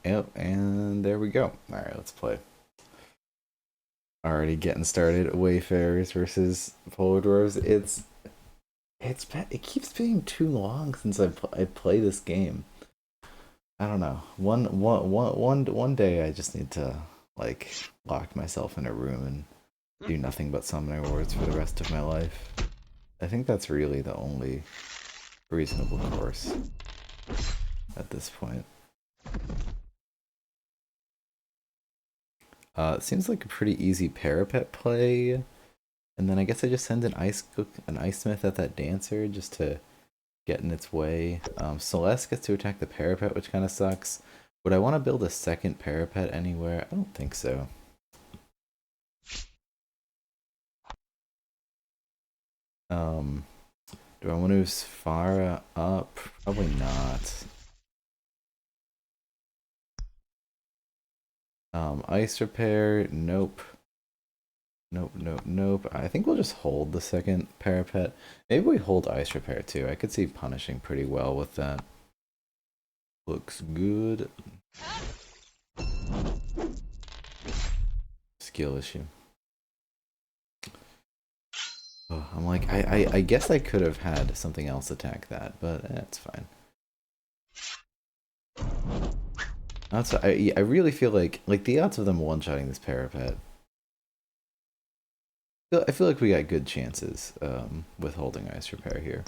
Yep, and there we go. Alright, let's play. Already getting started. Wayfarers versus Polar Dwarves. It keeps being too long since I play this game. I don't know. One day I just need to like lock myself in a room and do nothing but summoning words for the rest of my life. I think that's really the only reasonable course at this point. It seems like a pretty easy parapet play. And then I guess I just send an ice smith at that dancer just to get in its way. Celeste gets to attack the parapet, which kind of sucks. Would I want to build a second parapet anywhere? I don't think so. Um, do I want to move Sfara up? Probably not. Ice repair? Nope. Nope, nope, nope. I think we'll just hold the second parapet. Maybe we hold ice repair too. I could see punishing pretty well with that. Looks good. Skill issue. Oh, I'm like, I guess I could have had something else attack that, but it's fine. I really feel like the odds of them one-shotting this parapet. I feel like we got good chances with holding ice repair here.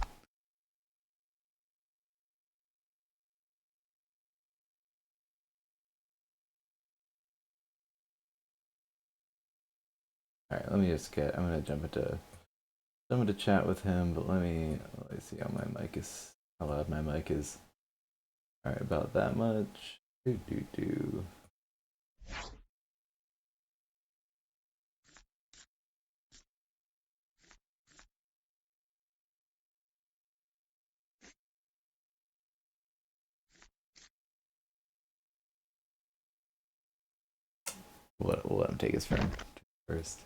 All right, let me just get. I'm gonna jump into chat with him, but let me see how my mic is, how loud my mic is. All right, about that much. Do do do. We'll let him take his turn first.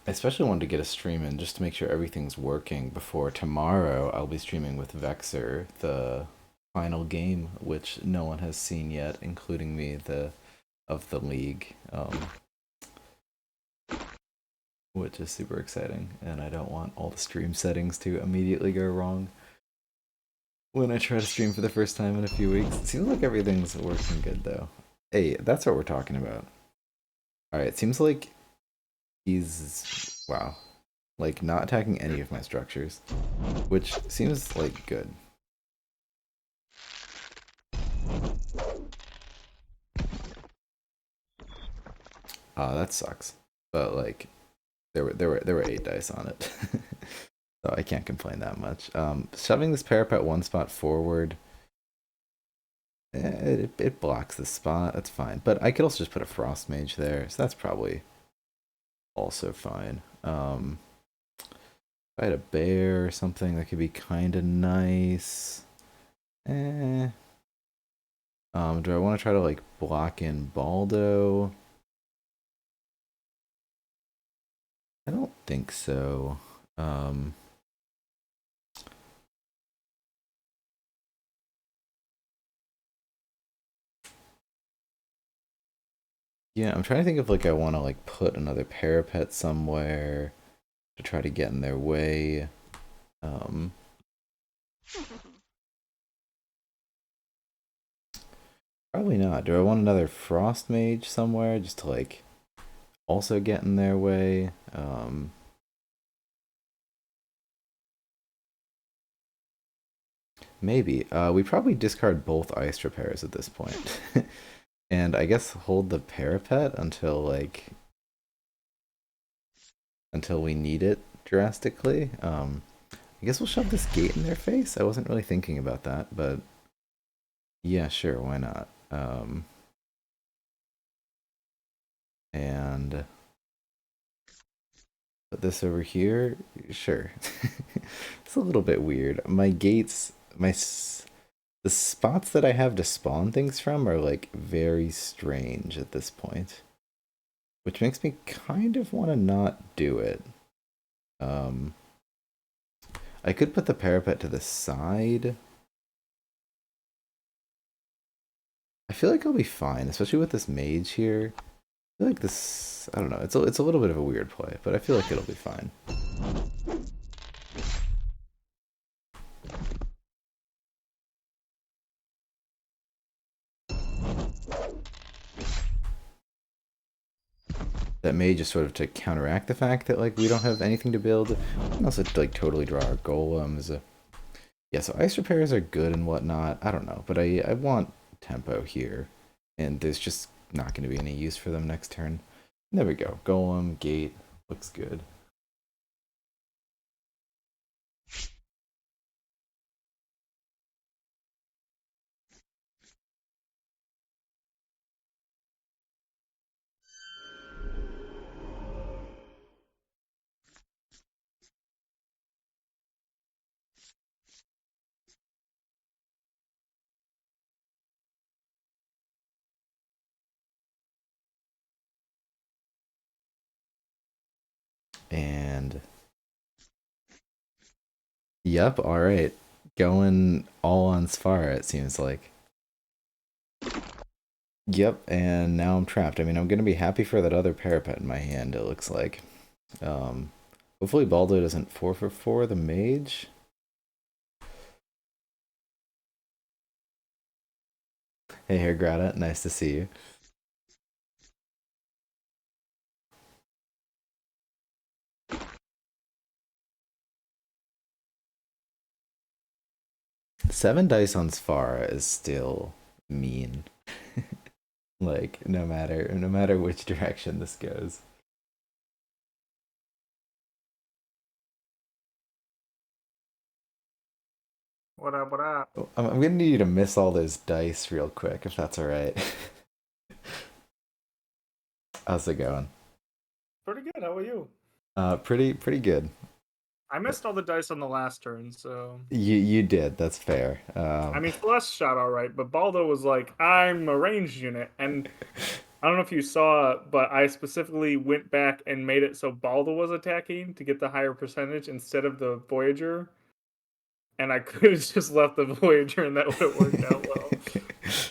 I especially wanted to get a stream in just to make sure everything's working before tomorrow. I'll be streaming with Vexer, the final game, which no one has seen yet, including me, the of the league, which is super exciting. And I don't want all the stream settings to immediately go wrong when I try to stream for the first time in a few weeks. It seems like everything's working good though. Hey, that's what we're talking about. All right, it seems like he's wow, like not attacking any of my structures, which seems like good. That sucks. But like, there were 8 dice on it, so I can't complain that much. Shoving this parapet one spot forward, it blocks the spot. That's fine. But I could also just put a frost mage there, so that's probably also fine. If I had a bear or something, that could be kind of nice. Eh. Do I want to try to like block in Baldo? I don't think so. Yeah, I'm trying to think if like I want to like put another parapet somewhere to try to get in their way. Um, Probably not. Do I want another frost mage somewhere just to like also get in their way? Maybe. We probably discard both ice repairs at this point. And I guess hold the parapet until like until we need it drastically. I guess we'll shove this gate in their face. I wasn't really thinking about that, but yeah, sure, why not? Put this over here. Sure. It's a little bit weird. My gates, the spots that I have to spawn things from are like very strange at this point, which makes me kind of want to not do it. Um, I could put the parapet to the side. I feel like I'll be fine, especially with this mage here. I feel like this, I don't know, it's a little bit of a weird play, but I feel like it'll be fine. That may just sort of to counteract the fact that like we don't have anything to build. We can also like totally draw our golems. Yeah, so ice repairs are good and whatnot. I don't know, but I want tempo here, and there's just not going to be any use for them next turn. There we go. Golem, gate, looks good. And yep, all right, going all on Sfara. It seems like. Yep, and now I'm trapped. I mean, I'm gonna be happy for that other parapet in my hand. It looks like. Um, Hopefully Baldo doesn't 4 for 4 the mage. Hey, here, Grata. Nice to see you. Seven dice on Sfara is still mean. Like no matter which direction this goes. What up, what up? Oh, I'm gonna need you to miss all those dice real quick if that's all right. How's it going? Pretty good, how are you? Pretty good. I missed all the dice on the last turn, so You did. That's fair. I mean Celeste shot alright, but Baldo was like, I'm a ranged unit, and I don't know if you saw, but I specifically went back and made it so Baldo was attacking to get the higher percentage instead of the Voyager. And I could have just left the Voyager and that would have worked out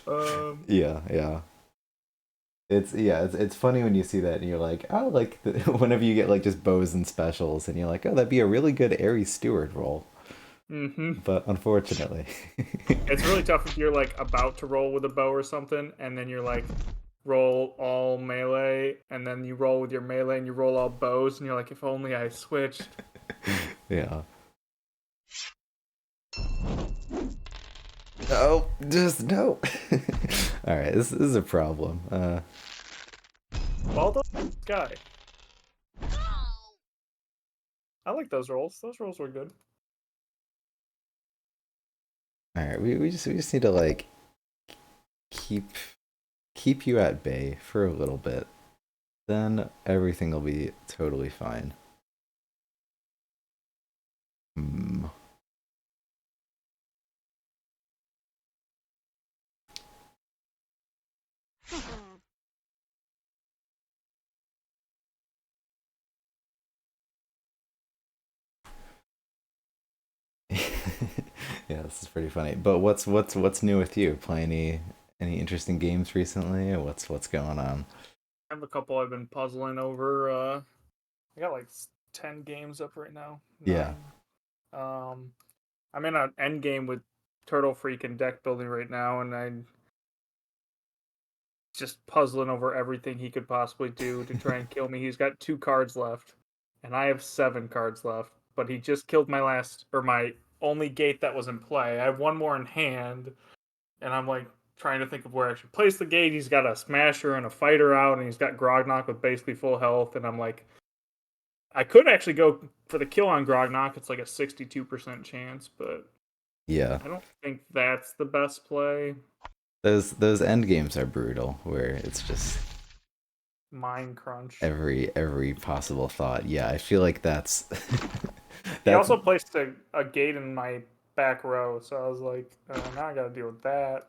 well. Yeah, yeah. It's funny when you see that and you're like, oh, like whenever you get like just bows and specials and you're like, oh, that'd be a really good Ares Steward roll. Mm-hmm. But unfortunately, It's really tough if you're like about to roll with a bow or something, and then you're like roll all melee, and then you roll with your melee, and you roll all bows, and you're like, if only I switched. yeah. No, just no. All right, this is a problem. Baldo guy. I like those rolls. Those rolls were good. All right, we just need to like keep keep you at bay for a little bit. Then everything will be totally fine. Hmm. Yeah, this is pretty funny. But what's new with you? Play any interesting games recently? Or what's going on? I have a couple I've been puzzling over. I got like 10 games up right now. Yeah. 9. I'm in an end game with Turtle Freak and deck building right now, and I'm just puzzling over everything he could possibly do to try and kill me. He's got 2 cards left, and I have 7 cards left. But he just killed my last or my only gate that was in play. I have one more in hand, and I'm like trying to think of where I should place the gate. He's got a smasher and a fighter out, and he's got Grognak with basically full health. And I'm like, I could actually go for the kill on Grognak. It's like a 62% chance, but Yeah. I don't think that's the best play. Those end games are brutal where it's just mind crunch. Every possible thought. Yeah, I feel like that's He that's also placed a gate in my back row, so I was like, now I gotta deal with that.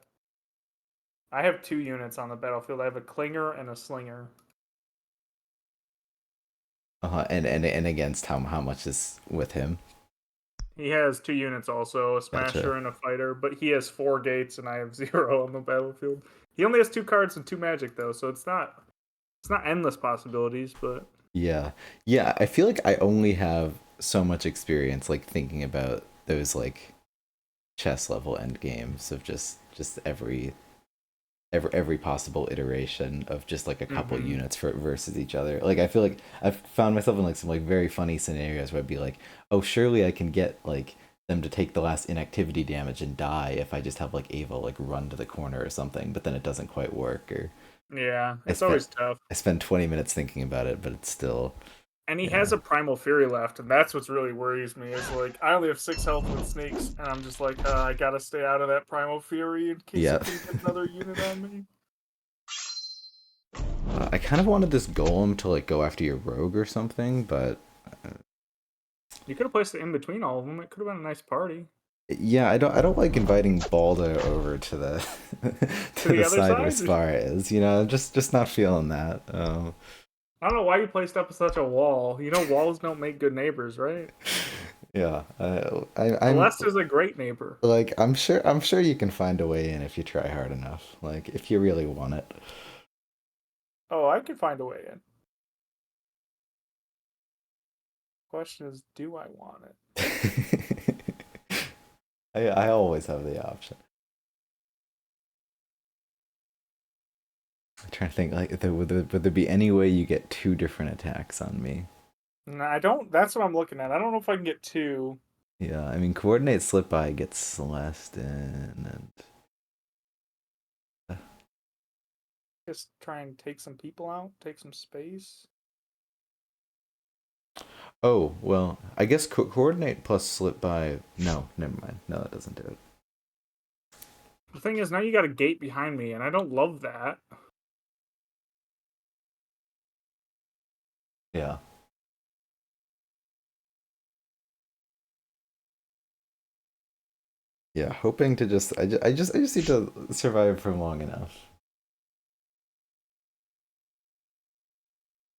I have 2 units on the battlefield. I have a clinger and a slinger. and against how much is with him. He has 2 units also, a Gotcha. smasher and a fighter, but he has 4 gates and I have 0 on the battlefield. He only has 2 cards and 2 magic though, so it's not endless possibilities, but Yeah. Yeah, I feel like I only have so much experience like thinking about those like chess level end games of just every possible iteration of just like a couple mm-hmm. units for versus each other. Like I feel like I've found myself in like some like very funny scenarios where I'd be like, oh, surely I can get like them to take the last inactivity damage and die if I just have like Ava like run to the corner or something, but then it doesn't quite work. Or Yeah, I it's spent always tough. I spend 20 minutes thinking about it, but it's still And he yeah. has a primal fury left, and that's what's really worries me. Is like I only have 6 health with sneaks, and I'm just like, I gotta stay out of that primal fury in case he Yeah. can get another unit on me. I kind of wanted this golem to like go after your rogue or something, but You could have placed it in between all of them. It could have been a nice party. yeah, I don't like inviting Baldo over to the To to the the other side where side, Spar is. You know, just not feeling that. I don't know why you placed up such a wall. You know, walls don't make good neighbors, right? Yeah, I'm Celeste is a great neighbor. like I'm sure you can find a way in if you try hard enough. Like if you really want it. Oh, I could find a way in. Question is, do I want it? I always have the option. I'm trying to think like would there be any way you get two different attacks on me? No, I don't. That's what I'm looking at. I don't know if I can get two. Yeah, I mean coordinate slip by gets Celeste in and Just try and take some people out, take some space. oh, well, I guess coordinate plus slip by. No, never mind. No, that doesn't do it. The thing is, now you got a gate behind me, and I don't love that. Yeah. Yeah, hoping to just need to survive for long enough.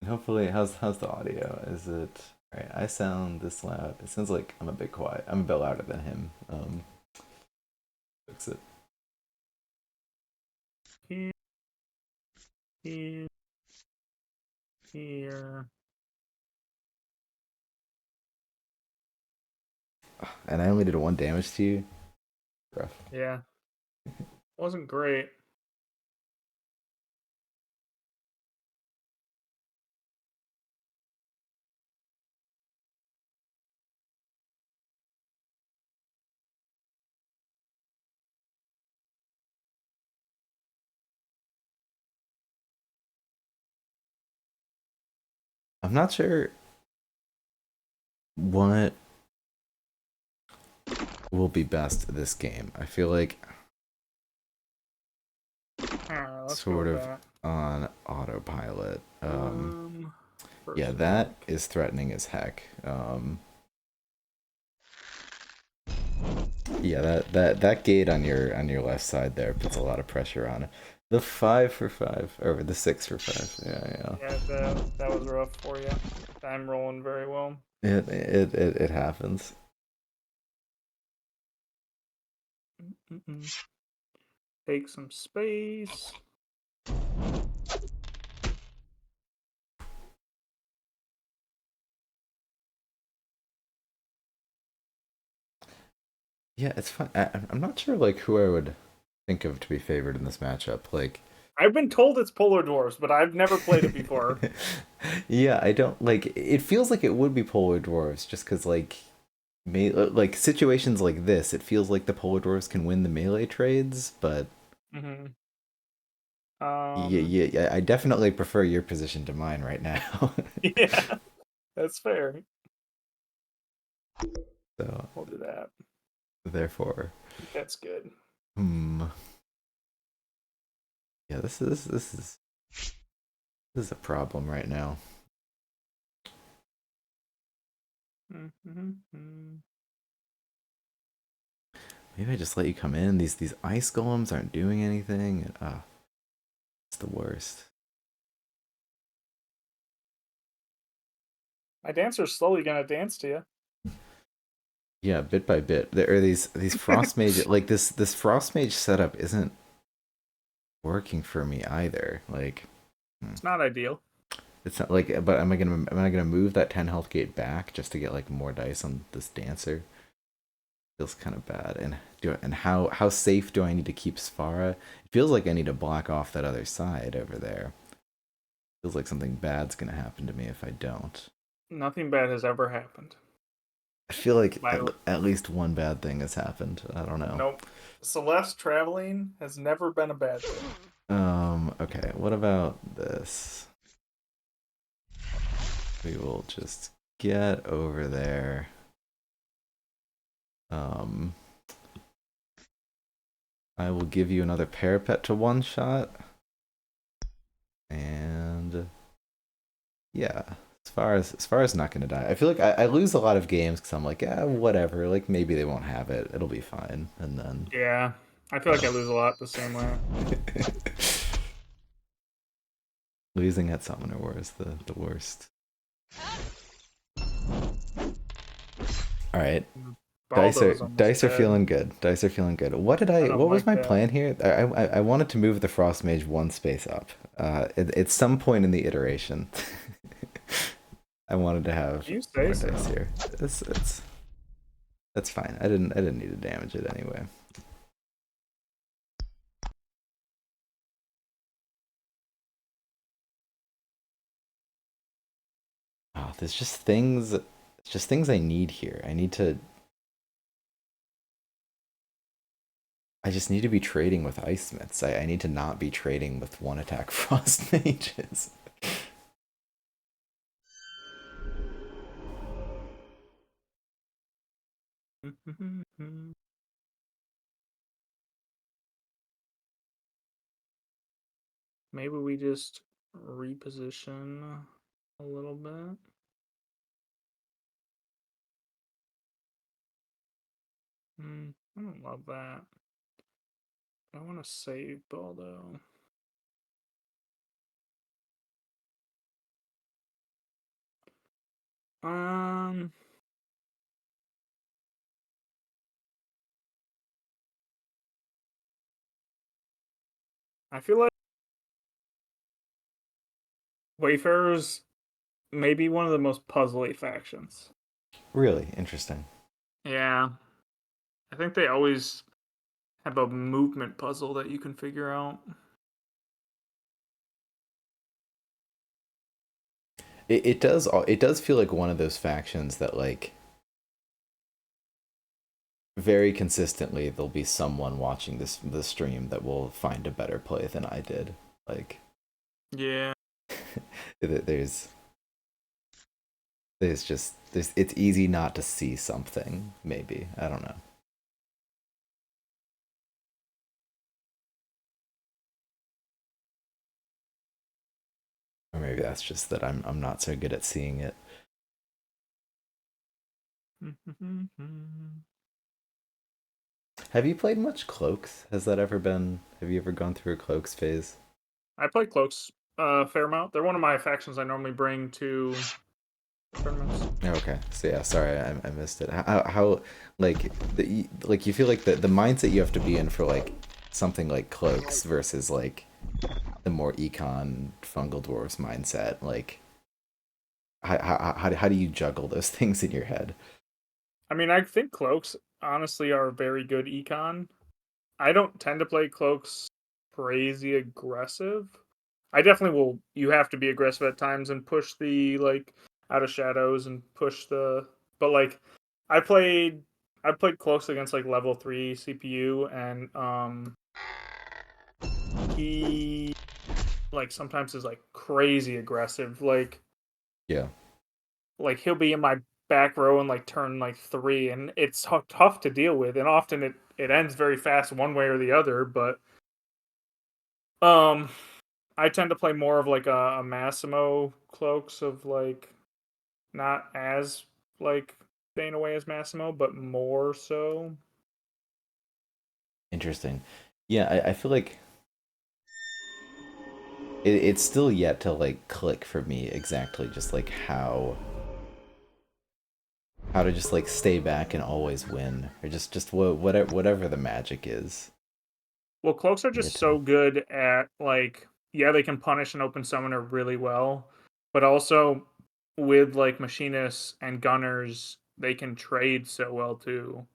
And hopefully, how's the audio? Is it right? I sound this loud. It sounds like I'm a bit quiet. I'm a bit louder than him. Fix it. Here, here, here. And I only did one damage to you. Rough. Yeah, wasn't great. I'm not sure what will be best this game. I feel like All right, let's go sort with of that. on autopilot. Um, Yeah, first that attack. is threatening as heck. Yeah, that gate on your left side there puts a lot of pressure on it. The 5 for 5 or the 6 for 5. Yeah, Yeah, that was rough for you. I'm rolling very well. yeah. It happens. Mm-mm. Take some space. Yeah, it's fun. I'm not sure like who I would think of to be favored in this matchup. Like, I've been told it's Polar Dwarves, but I've never played it before. yeah, I don't like. It feels like it would be polar dwarves just because like like situations like this, it feels like the polar dwarves can win the melee trades, but hmm yeah, Um, yeah, I definitely prefer your position to mine right now. yeah, that's fair. So We'll do that. therefore, That's good. hmm, yeah, this is This is a problem right now. Maybe I just let you come in. These ice golems aren't doing anything. It's the worst. My dancer's slowly gonna dance to you. Yeah, bit by bit. There are these frost mage like this frost mage setup isn't working for me either. Like It's not ideal. it's not like, but am I gonna move that 10 health gate back just to get like more dice on this dancer? Feels kind of bad. And how safe do I need to keep Sfara? It feels like I need to block off that other side over there. Feels like something bad's gonna happen to me if I don't. Nothing bad has ever happened. I feel like My at least one bad thing has happened. I don't know. Nope. Celeste traveling has never been a bad thing. Okay, what about this? We will just get over there. Um, I will give you another parapet to one shot. And yeah, as far as not gonna die. I feel like I lose a lot of games because I'm like, yeah, whatever. Like maybe they won't have it. It'll be fine. And then Yeah. I feel like I lose a lot the same way. losing at Summoner War is the worst. All right. Dice are Baldo's almost dice are dead. feeling good. Dice are feeling good. I don't What was like my that. plan here? I wanted to move the frost mage one space up. At some point in the iteration, I wanted to have You say more dice so. here. It's that's fine. I didn't need to damage it anyway. Oh, there's just things I need here. I just need to be trading with ice smiths. I need to not be trading with one attack frost mages. Maybe we just reposition a little bit. I don't love that. I want to save Baldo. Um, I feel like Wayfarers may be one of the most puzzly factions. Really interesting. Yeah, I think they always have a movement puzzle that you can figure out. It does feel like one of those factions that like very consistently there'll be someone watching the stream that will find a better play than I did. Like Yeah. there's there's it's easy not to see something, maybe. I don't know. Or maybe that's just that I'm not so good at seeing it. Have you played much cloaks? Have you ever gone through a cloaks phase? I play cloaks a fair amount. They're one of my factions I normally bring to tournaments. Okay, so yeah, sorry, I missed it. How like like you feel like the mindset you have to be in for like something like cloaks versus like the more econ fungal dwarves mindset. Like how do you juggle those things in your head? I mean, I think cloaks honestly are very good econ. I don't tend to play cloaks crazy aggressive. I definitely will. You have to be aggressive at times and push the like out of shadows and push the. But like, I played, I played cloaks against like level 3 CPU and he like sometimes is like crazy aggressive. Yeah, Like he'll be in my back row and like turn like 3, and it's tough to deal with, and often it ends very fast one way or the other. But um I tend to play more of like a Massimo cloaks of like not as like staying away as Massimo, but more so. Interesting. Yeah, I feel like it's still yet to like click for me exactly just like how to just like stay back and always win, or just whatever the magic is. Well, cloaks are Yet just to so good at like yeah, they can punish an open summoner really well, but also with like machinists and gunners, they can trade so well too.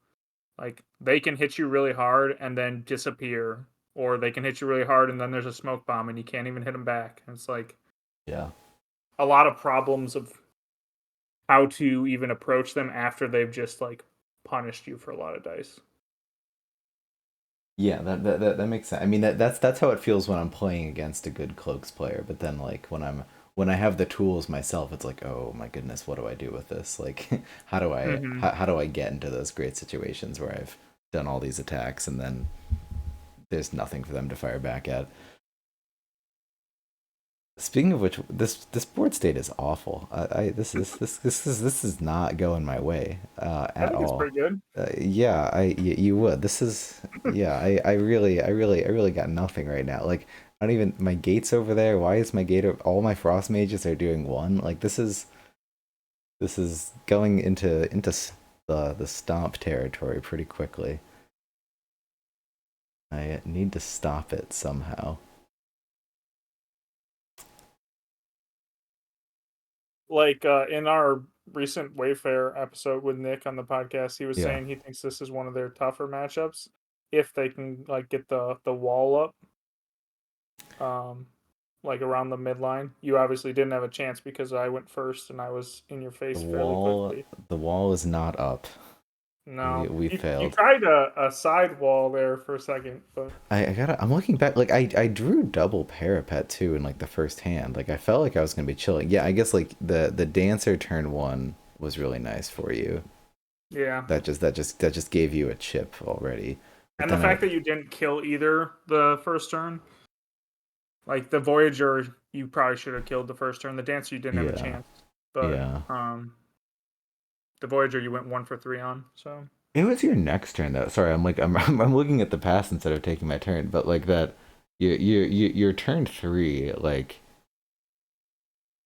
Like they can hit you really hard and then disappear, or they can hit you really hard and then there's a smoke bomb and you can't even hit them back. And it's like yeah. a lot of problems of how to even approach them after they've just like punished you for a lot of dice. Yeah, that makes sense. I mean that's how it feels when I'm playing against a good cloaks player, but then like when I have the tools myself, it's like, oh my goodness, what do I do with this? Like Hmm. how do I get into those great situations where I've done all these attacks and then there's nothing for them to fire back at? Speaking of which, this board state is awful. This is not going my way I at think it's all. pretty good. Yeah, you would. This is yeah. I really got nothing right now. Like I don't even my gate's over there. Why is my gate? All my frost mages are doing one. Like this is going into the stomp territory pretty quickly. I need to stop it somehow. Like in our recent Wayfair episode with Nick on the podcast, he was Yeah. saying he thinks this is one of their tougher matchups if they can like get the wall up, um, like around the midline. You obviously didn't have a chance because I went first and I was in your The face fairly wall quickly. the wall is not up. No, We you failed. tried a side wall there for a second, but I gotta. I'm looking back. Like I drew double parapet too in like the first hand. Like I felt like I was gonna be chilling. Yeah, I guess like the dancer turn one was really nice for you. yeah. That just gave you a chip already. But And the then fact that you didn't kill either the first turn, like the Voyager, you probably should have killed the first turn. The Dancer, you didn't have a yeah chance, but yeah. the Voyager, you went 1 for 3 on. So It was your next turn though. Sorry, I'm like I'm looking at the pass instead of taking my turn. But like that, your turn three. Like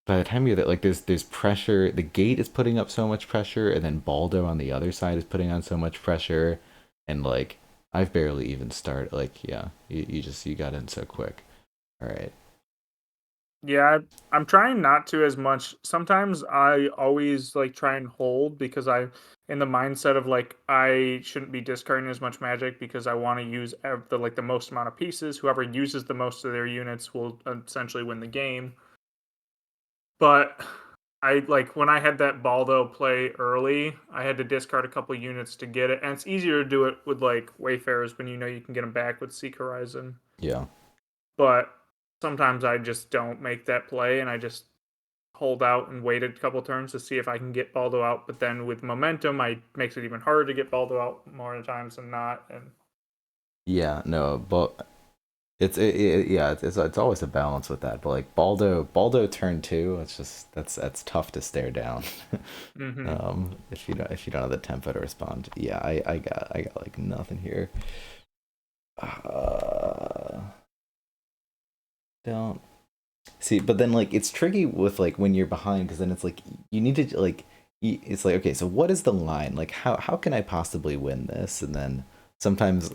by the time you're there, like there's pressure. The gate is putting up so much pressure, and then Baldo on the other side is putting on so much pressure, and like I've barely even started. Like yeah, you got in so quick. All right. yeah, I'm trying not to as much. Sometimes I always like try and hold because I in the mindset of like I shouldn't be discarding as much magic because I want to use the most amount of pieces. Whoever uses the most of their units will essentially win the game. But I like when I had that Baldo play early, I had to discard a couple units to get it, and it's easier to do it with like Wayfarers when you know you can get them back with Seek Horizon. Yeah. But sometimes I just don't make that play, and I just hold out and wait a couple turns to see if I can get Baldo out. But then with momentum, I makes it even harder to get Baldo out more times than not. And Yeah. No, but yeah, it's always a balance with that. But like Baldo turn two, it's just that's tough to stare down. hmm If you don't have the tempo to respond. Yeah, I got like nothing here. Uh, don't see, but then like it's tricky with like when you're behind because then it's like you need to like it's like okay, so what is the line? Like how can I possibly win this? And then sometimes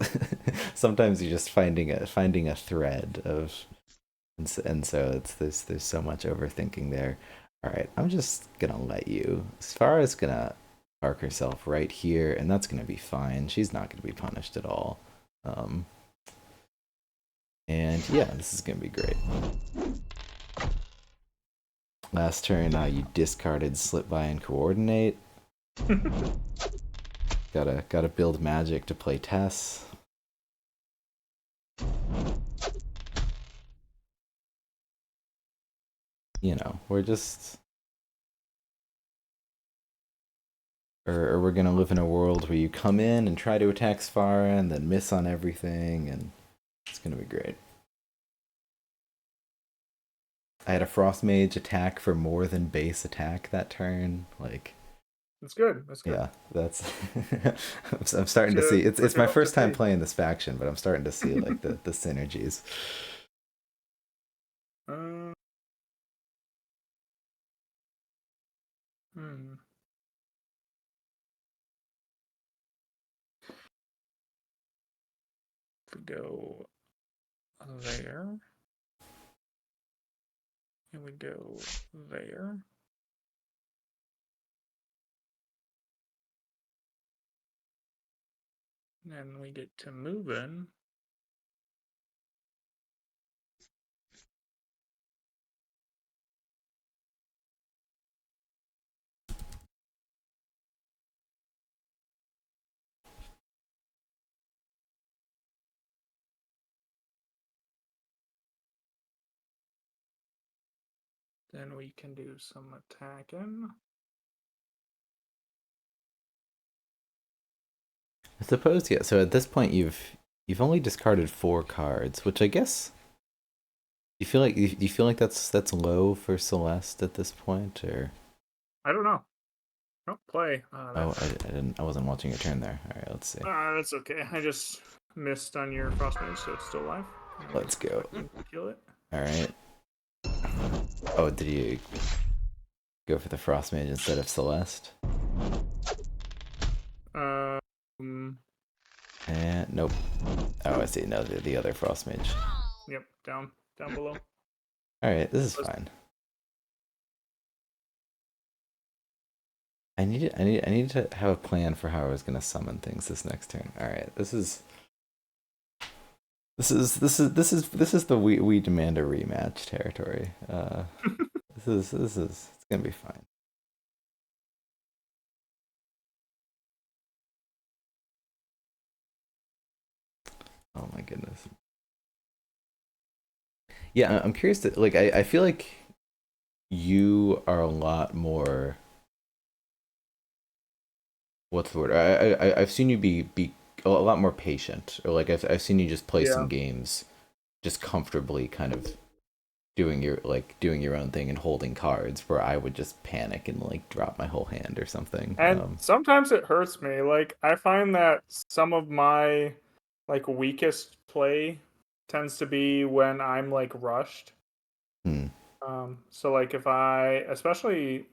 sometimes you're just finding a thread of and so it's there's so much overthinking there. All right, I'm just gonna let you. Farah's gonna park herself right here, and that's gonna be fine. She's not gonna be punished at all. Um, and yeah, this is gonna be great. Last turn, you discarded slip by and coordinate. Gotta build magic to play Tess. You know, we're just or we're gonna live in a world where you come in and try to attack Sfara and then miss on everything, and it's gonna be great. I had a Frost Mage attack for more than base attack that turn. Like, That's good. That's good. yeah, that's. I'm starting to see. What It's you my hope to first time see. playing this faction, but I'm starting to see like the synergies. uh, hmm. To go there, and we go there. And we get to moving. Then we can do some attacking. I suppose, yeah. So at this point, you've only discarded 4 cards, which I guess you feel like that's low for Celeste at this point, or I don't know. I don't play oh, that I turn. didn't I wasn't watching your turn there. All right, let's see. That's okay. I just missed on your frost mage, so it's still alive. And we Let's go. fucking kill it. All right. Oh, did you go for the Frost Mage instead of Celeste? Um. And nope. Oh, I see. No, the other Frost Mage. Yep. Down below. All right, this is fine. I need to have a plan for how I was gonna summon things this next turn. All right, this is the we demand a rematch territory. This is it's gonna be fine. Oh my goodness. Yeah, I'm curious to like. I feel like you are a lot more. What's the word? I've seen you be a lot more patient, or like I've seen you just play some Yeah. games, just comfortably, kind of doing your own thing and holding cards, where I would just panic and like drop my whole hand or something. And sometimes it hurts me. Like I find that some of my like weakest play tends to be when I'm like rushed. Hmm. So like if I, especially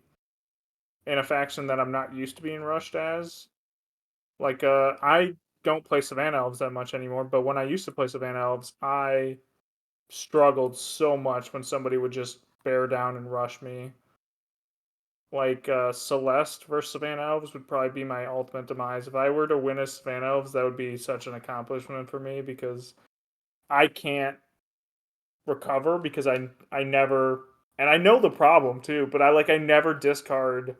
in a faction that I'm not used to being rushed as, like I don't play Savannah Elves that much anymore, but when I used to play Savannah Elves, I struggled so much when somebody would just bear down and rush me. Like Celeste versus Savannah Elves would probably be my ultimate demise. If I were to win as Savannah Elves, that would be such an accomplishment for me because I can't recover because I never, and I know the problem too, but I never discard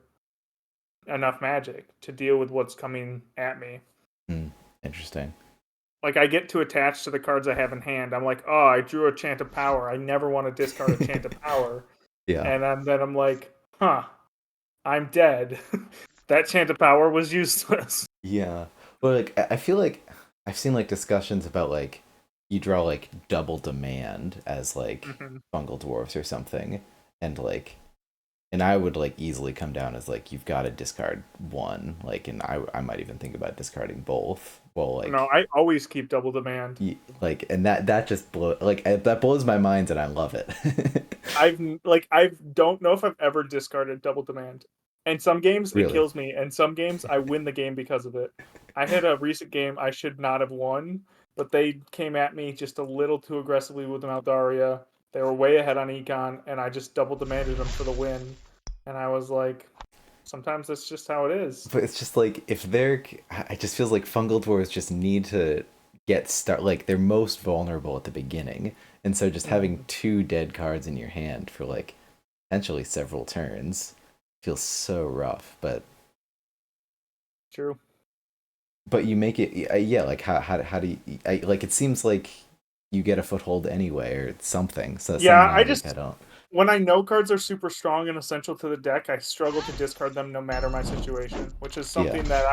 enough magic to deal with what's coming at me. Hmm. Interesting. Like I get too attached to the cards I have in hand. I'm like, oh, I drew a chant of power. I never want to discard a chant of power. Yeah. And then I'm like, huh, I'm dead. That chant of power was useless. Yeah. Well, like I feel like I've seen like discussions about like you draw like double demand as like Mm-hmm. fungal dwarfs or something, and like and I would like easily come down as like you've got to discard one, like, and I might even think about discarding both. Well, No, like I always keep double demand. like and that just that blows my mind and I love it. I don't know if I've ever discarded double demand. In some games it Really. kills me, and some games I win the game because of it. I had a recent game I should not have won, but they came at me just a little too aggressively with Maldaria. They were way ahead on Econ, and I just double demanded them for the win. And I was like, sometimes that's just how it is. But it's just like if they're I just feels like fungal dwarves just need to get start like they're most vulnerable at the beginning, and so just having Mm, 2 dead cards in your hand for like potentially several turns feels so rough. true. But you make it yeah, like how do you like it seems like you get a foothold anyway or something, so some Yeah, I magic. I just don't. when I know cards are super strong and essential to the deck, I struggle to discard them no matter my situation, which is Yeah, something that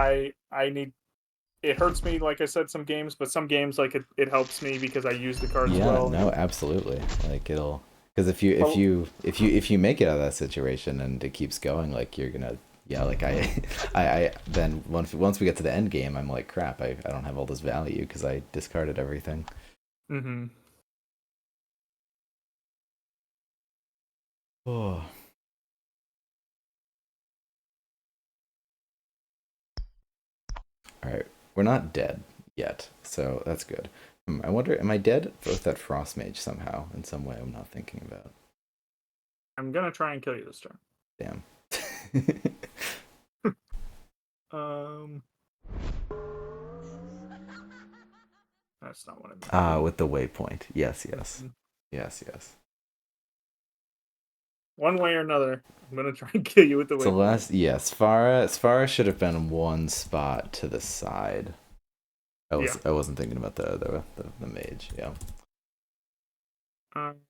I need. It hurts me, like I said, some games, but some games like it helps me because I use the cards yeah, well. no, absolutely, like Because if you if Oh, you if you if you make it out of that situation and it keeps going, like you're gonna yeah, like I then once we get to the end game, I'm like crap. I don't have all this value because I discarded everything. mm-hmm. Oh, all right, we're not dead yet, so that's good. I wonder, am I dead with that frost mage somehow in some way I'm not thinking about? I'm gonna try and kill you this turn. Damn. Um, that's not what I meant to Ah, do. with the waypoint. Yes, yes, Mhm. yes, yes. One way or another, I'm gonna try and kill you with the So waypoint. last, yes, Sfara should have been one spot to the side. Yeah. I wasn't thinking about the mage. Yeah, Um,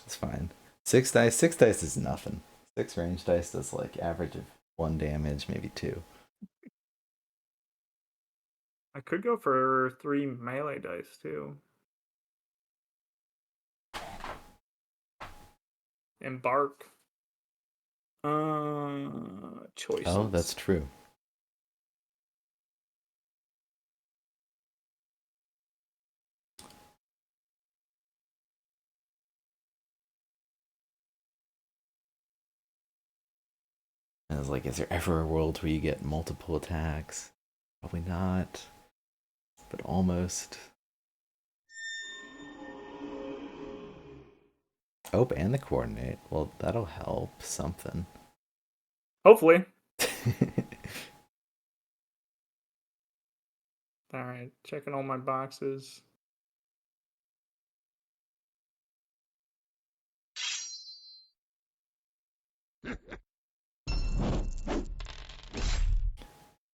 it's fine. Six dice is nothing. Six range dice does like average of one damage, maybe two. I could go for 3 melee dice too. Embark. Oh, that's Choices. true. And it's like, is there ever a world where you get multiple attacks? Probably not, but almost. Oh, and the coordinate. Well, that'll help something. Hopefully. All right, checking all my boxes.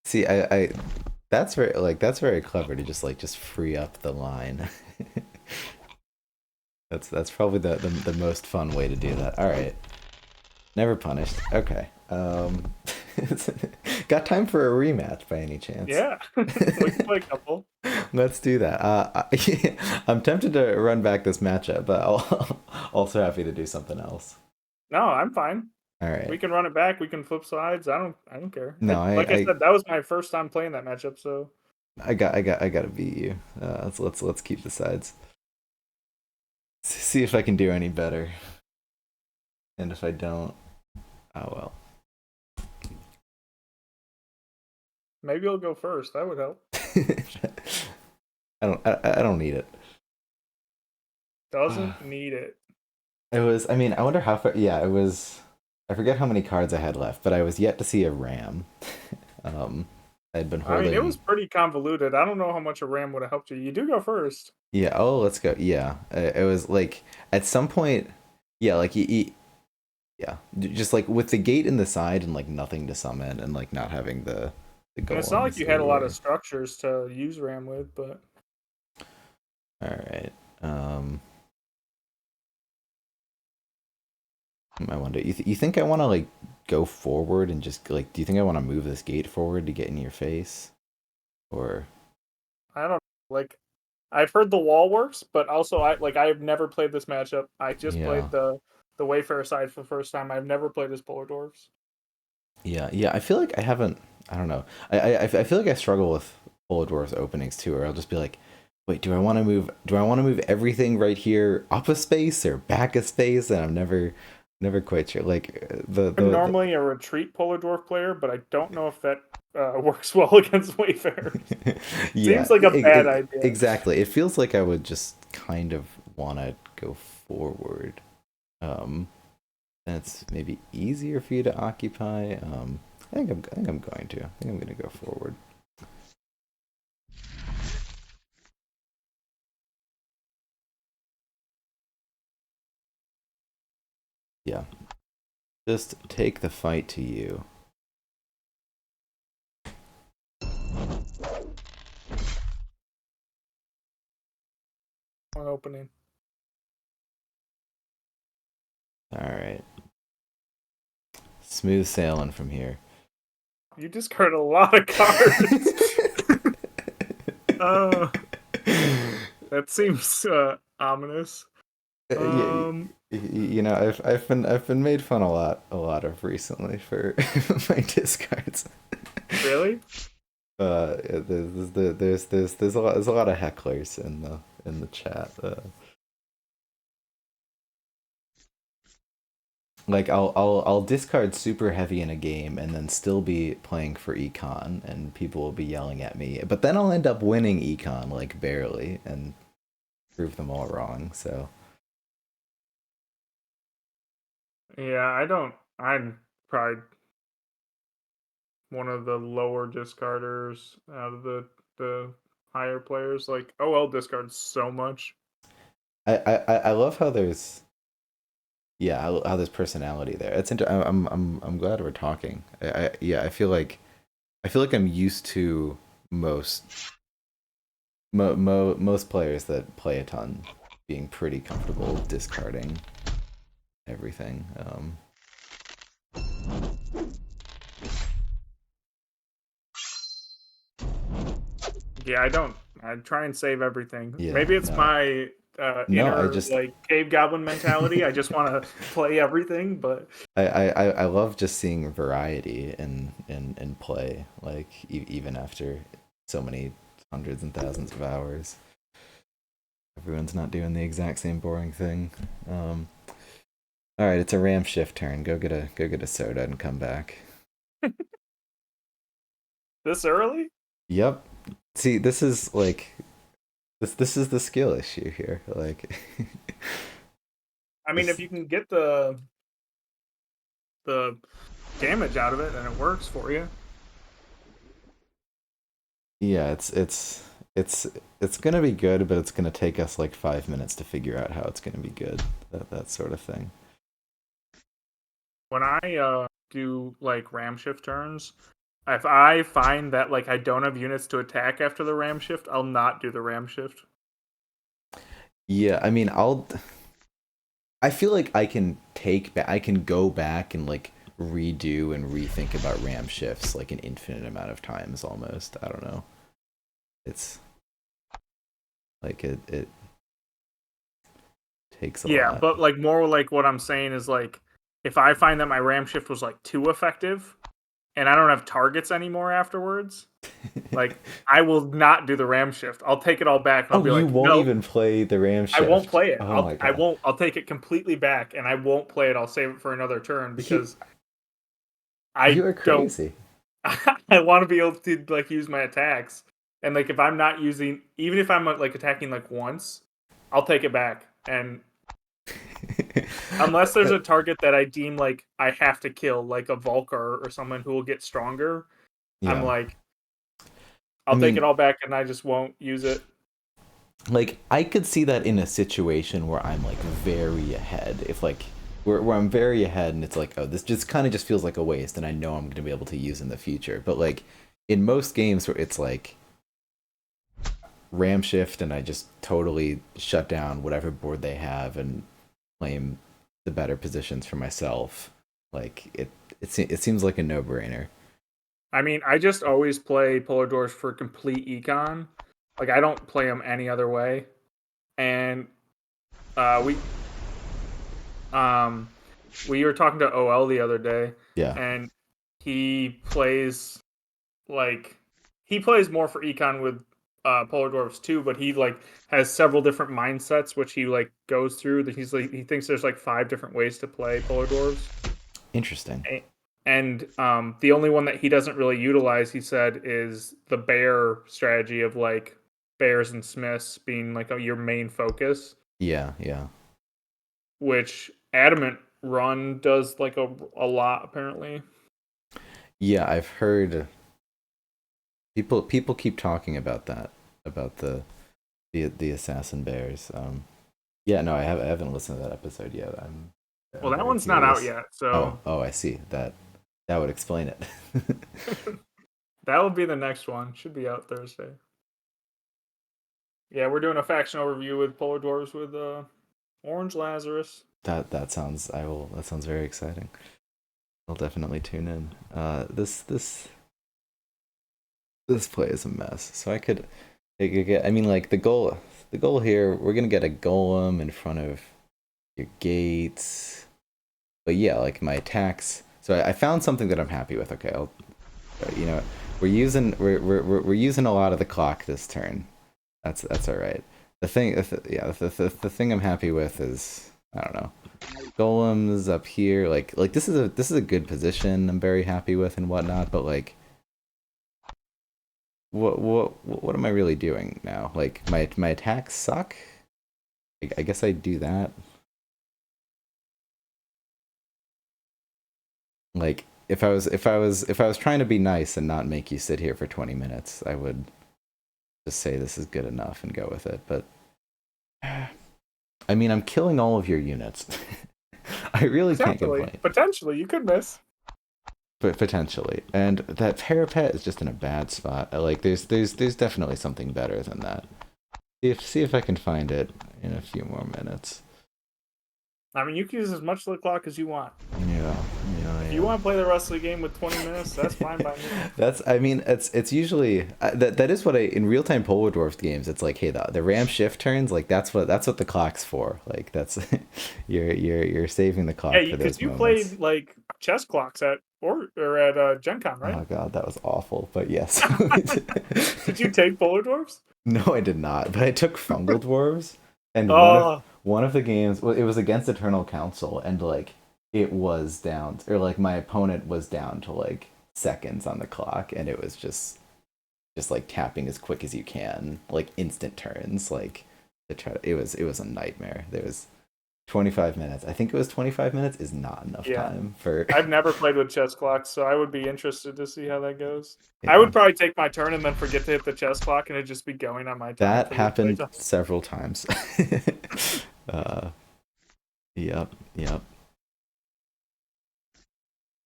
See, I that's very clever to just free up the line. That's probably the most fun way to do that. All right, never punished. Okay. Got time for a rematch by any chance? Yeah, we can play a couple. Let's do that. I'm tempted to run back this matchup, but I'll also happy to do something else. No, I'm fine. All We right. can run it back. We can flip sides. I don't care. No, Like I said, that was my first time playing that matchup. So I gotta beat you. Let's keep the sides. See if I can do any better. And if I don't, oh well. maybe you'll go first. That would help. I don't need it. Doesn't need it. It was. I mean, I wonder how far. Yeah, it was. I forget how many cards I had left, but I was yet to see a ram. um, I'd been I mean, it holding. was pretty convoluted. I don't know how much a ram would have helped you. You do go first. Yeah. Oh, let's go. Yeah. It was like at some point. Yeah. Like yeah. Just like with the gate in the side and like nothing to summon and like not having the And it's not like golems you had a lot of or. structures to use ram with, but All right. I wonder. You think I want to like go forward and just like? Do you think I want to move this gate forward to get in your face, or I don't like. I've heard the wall works, but also I've never played this matchup. I just yeah, played the Wayfarer side for the first time. I've never played as Polar Dwarves. yeah? I feel like I haven't. I don't know. I feel like I struggle with Full Dwarfs openings too, or I'll just be like, wait, do I want to move? Do I want to move everything right here up a space or back a space? And I'm never quite sure. Like I'm the normally a retreat Polar Dwarf player, but I don't know if that works well against Wayfarers. yeah, Seems like a bad idea. exactly. It feels like I would just kind of want to go forward. Um, and it's maybe easier for you to occupy. I think I'm going to. I think I'm going to go forward. Yeah, just take the fight to you. One opening. All right, smooth sailing from here. You discard a lot of cards. uh, That seems ominous. Yeah, Um, I've been made fun a lot of recently for my discards. really? There's a lot of hecklers in the chat. Like I'll discard super heavy in a game and then still be playing for econ and people will be yelling at me. But then I'll end up winning econ like barely and prove them all wrong. So Yeah, I don't. I'm probably one of the lower discarders out of the higher players. Like OL discards so much. I love how there's yeah how there's personality there. I'm glad we're talking. Yeah, I feel like I'm used to most most players that play a ton being pretty comfortable discarding everything. Yeah, I don't. I try and save everything. Yeah, Maybe it's no, my no. I inner just like cave goblin mentality. I just want to play everything, but I love just seeing variety in play. Like even after so many hundreds and thousands of hours, everyone's not doing the exact same boring thing. Um, all right, it's a ram shift turn. Go get a soda and come back. this early? Yep. See, this is like this is the skill issue here. Like I mean, if this you can get the damage out of it, then it works for you. yeah, it's gonna be good, but it's gonna take us like 5 minutes to figure out how it's gonna be good. That sort of thing. When I do like ram shift turns, if I find that like I don't have units to attack after the ram shift, I'll not do the ram shift. Yeah, I mean, I feel like I can go back and like redo and rethink about RAM shifts like an infinite amount of times almost. I don't know. It's like it takes a Yeah, lot. but like more like what I'm saying is like if I find that my ram shift was like too effective and I don't have targets anymore afterwards, like I will not do the ram shift. I'll take it all back and I'll Oh, be you like, won't no, even play the RAM I won't shift. play it. Oh my I god. won't. I'll take it completely back and I won't play it. I'll save it for another turn You because you I are don't. crazy. I want to be able to like use my attacks and like if I'm not using, even if I'm like attacking like once, I'll take it back and unless there's a target that I deem like I have to kill, like a Vulkar or someone who will get stronger, I'm Yeah. like, I I'll take it mean, all back and I just won't use it. like I could see that in a situation where I'm like very ahead. If like where I'm very ahead and it's like, oh, this just kind of just feels like a waste and I know I'm going to be able to use in the future. But like in most games where it's like ram shift and I just totally shut down whatever board they have and claim the better positions for myself, like it seems like a no-brainer. I mean, I just always play Polar Dwarfs for complete econ. Like I don't play them any other way. And we um we were talking to OL the other day, Yeah. and he plays like he plays more for econ with Polar Dwarfs too, but he like has several different mindsets which he like goes through. That he's like he thinks there's like 5 different ways to play Polar Dwarfs, Interesting. and the only one that he doesn't really utilize, he said, is the bear strategy of like bears and smiths being like your main focus, Yeah, yeah. which Adamant Run does like a lot apparently. Yeah, I've heard people keep talking about that, about the assassin bears. Yeah, no, I haven't listened to that episode yet. I'm Well, that very one's not out curious. yet, Oh, so oh, I see. That would explain it. that will be the next one. Should be out Thursday. Yeah, we're doing a faction overview with Polar Dwarves with Orange Lazarus. That sounds very exciting. I'll definitely tune in. This play is a mess. So I mean, like the goal here, we're gonna get a golem in front of your gates. But yeah, like my attacks. So I found something that I'm happy with. Okay, you know, we're using a lot of the clock this turn. That's all right. The thing I'm happy with is I don't know. Golems up here, like this is a good position. I'm very happy with and whatnot. But like, what am I really doing now? Like my attacks suck. I guess I do that. Like if I was trying to be nice and not make you sit here for 20 minutes, I would just say this is good enough and go with it. But I mean, I'm killing all of your units. I really can't Exactly. complain. Potentially, you could miss. But potentially, and that parapet is just in a bad spot. Like there's definitely something better than that. See if I can find it in a few more minutes. I mean, you can use as much of the clock as you want. Yeah, yeah, If you yeah. want to play the rest of the game with 20 minutes, that's fine by me. That's I mean it's usually that is what I in real time Polar Dwarfs games. It's like, hey, the ram shift turns, like that's what the clock's for. Like that's you're saving the Yeah, clock for because those you moments. played like chess clocks at Gen Con, right? Oh god, that was awful. But yes. Did you take Polar Dwarfs? No, I did not. But I took Fungal Dwarves, and one of Oh, one of the games, well, it was against Eternal Council, and like it was down, or like my opponent was down to like seconds on the clock, and it was just like tapping as quick as you can, like instant turns, like to try to. It was a nightmare. There was 25 minutes. I think it was 25 minutes is not enough yeah. time for. I've never played with chess clocks, so I would be interested to see how that goes. I Yeah, would probably take my turn and then forget to hit the chess clock, and it'd just be going on my time that for the happened playtime. several times. uh, yep, yep.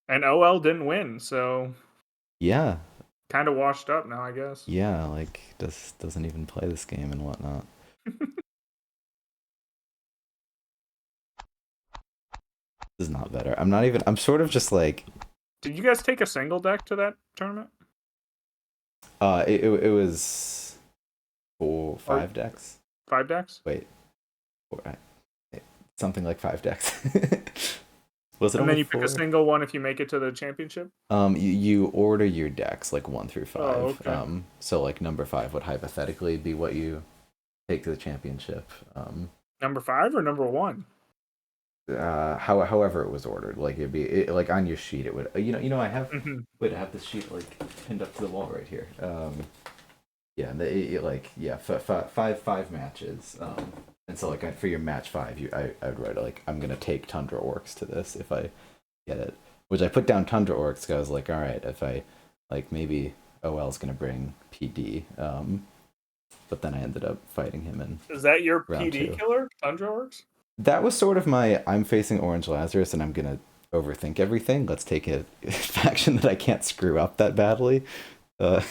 And OL didn't win, so Yeah, kind of washed up now, I guess. yeah, like doesn't even play this game and whatnot. This is not better. I'm not even. I'm sort of just like. Did you guys take a single deck to that tournament? It was four, Or 5 decks. 5 decks? Wait, four, something like 5 decks. Was it And only then you pick a four? single one if you make it to the championship? You order your decks like 1 through 5. Oh, okay. So like number 5 would hypothetically be what you take to the championship. Number 5 or number 1? However it was ordered, like like on your sheet it would. I have. Mm-hmm. Wait, I have this sheet like pinned up to the wall right here. Yeah, like yeah, five matches. And so like for your match 5, I would write like I'm gonna take Tundra Orcs to this if I get it. Which I put down Tundra Orcs because I was like, all right, if I like maybe OL's gonna bring PD. But then I ended up fighting him in Is that your round PD 2. killer, Tundra Orcs? That was sort of my I'm facing Orange Lazarus and I'm gonna overthink everything. Let's take a faction that I can't screw up that badly.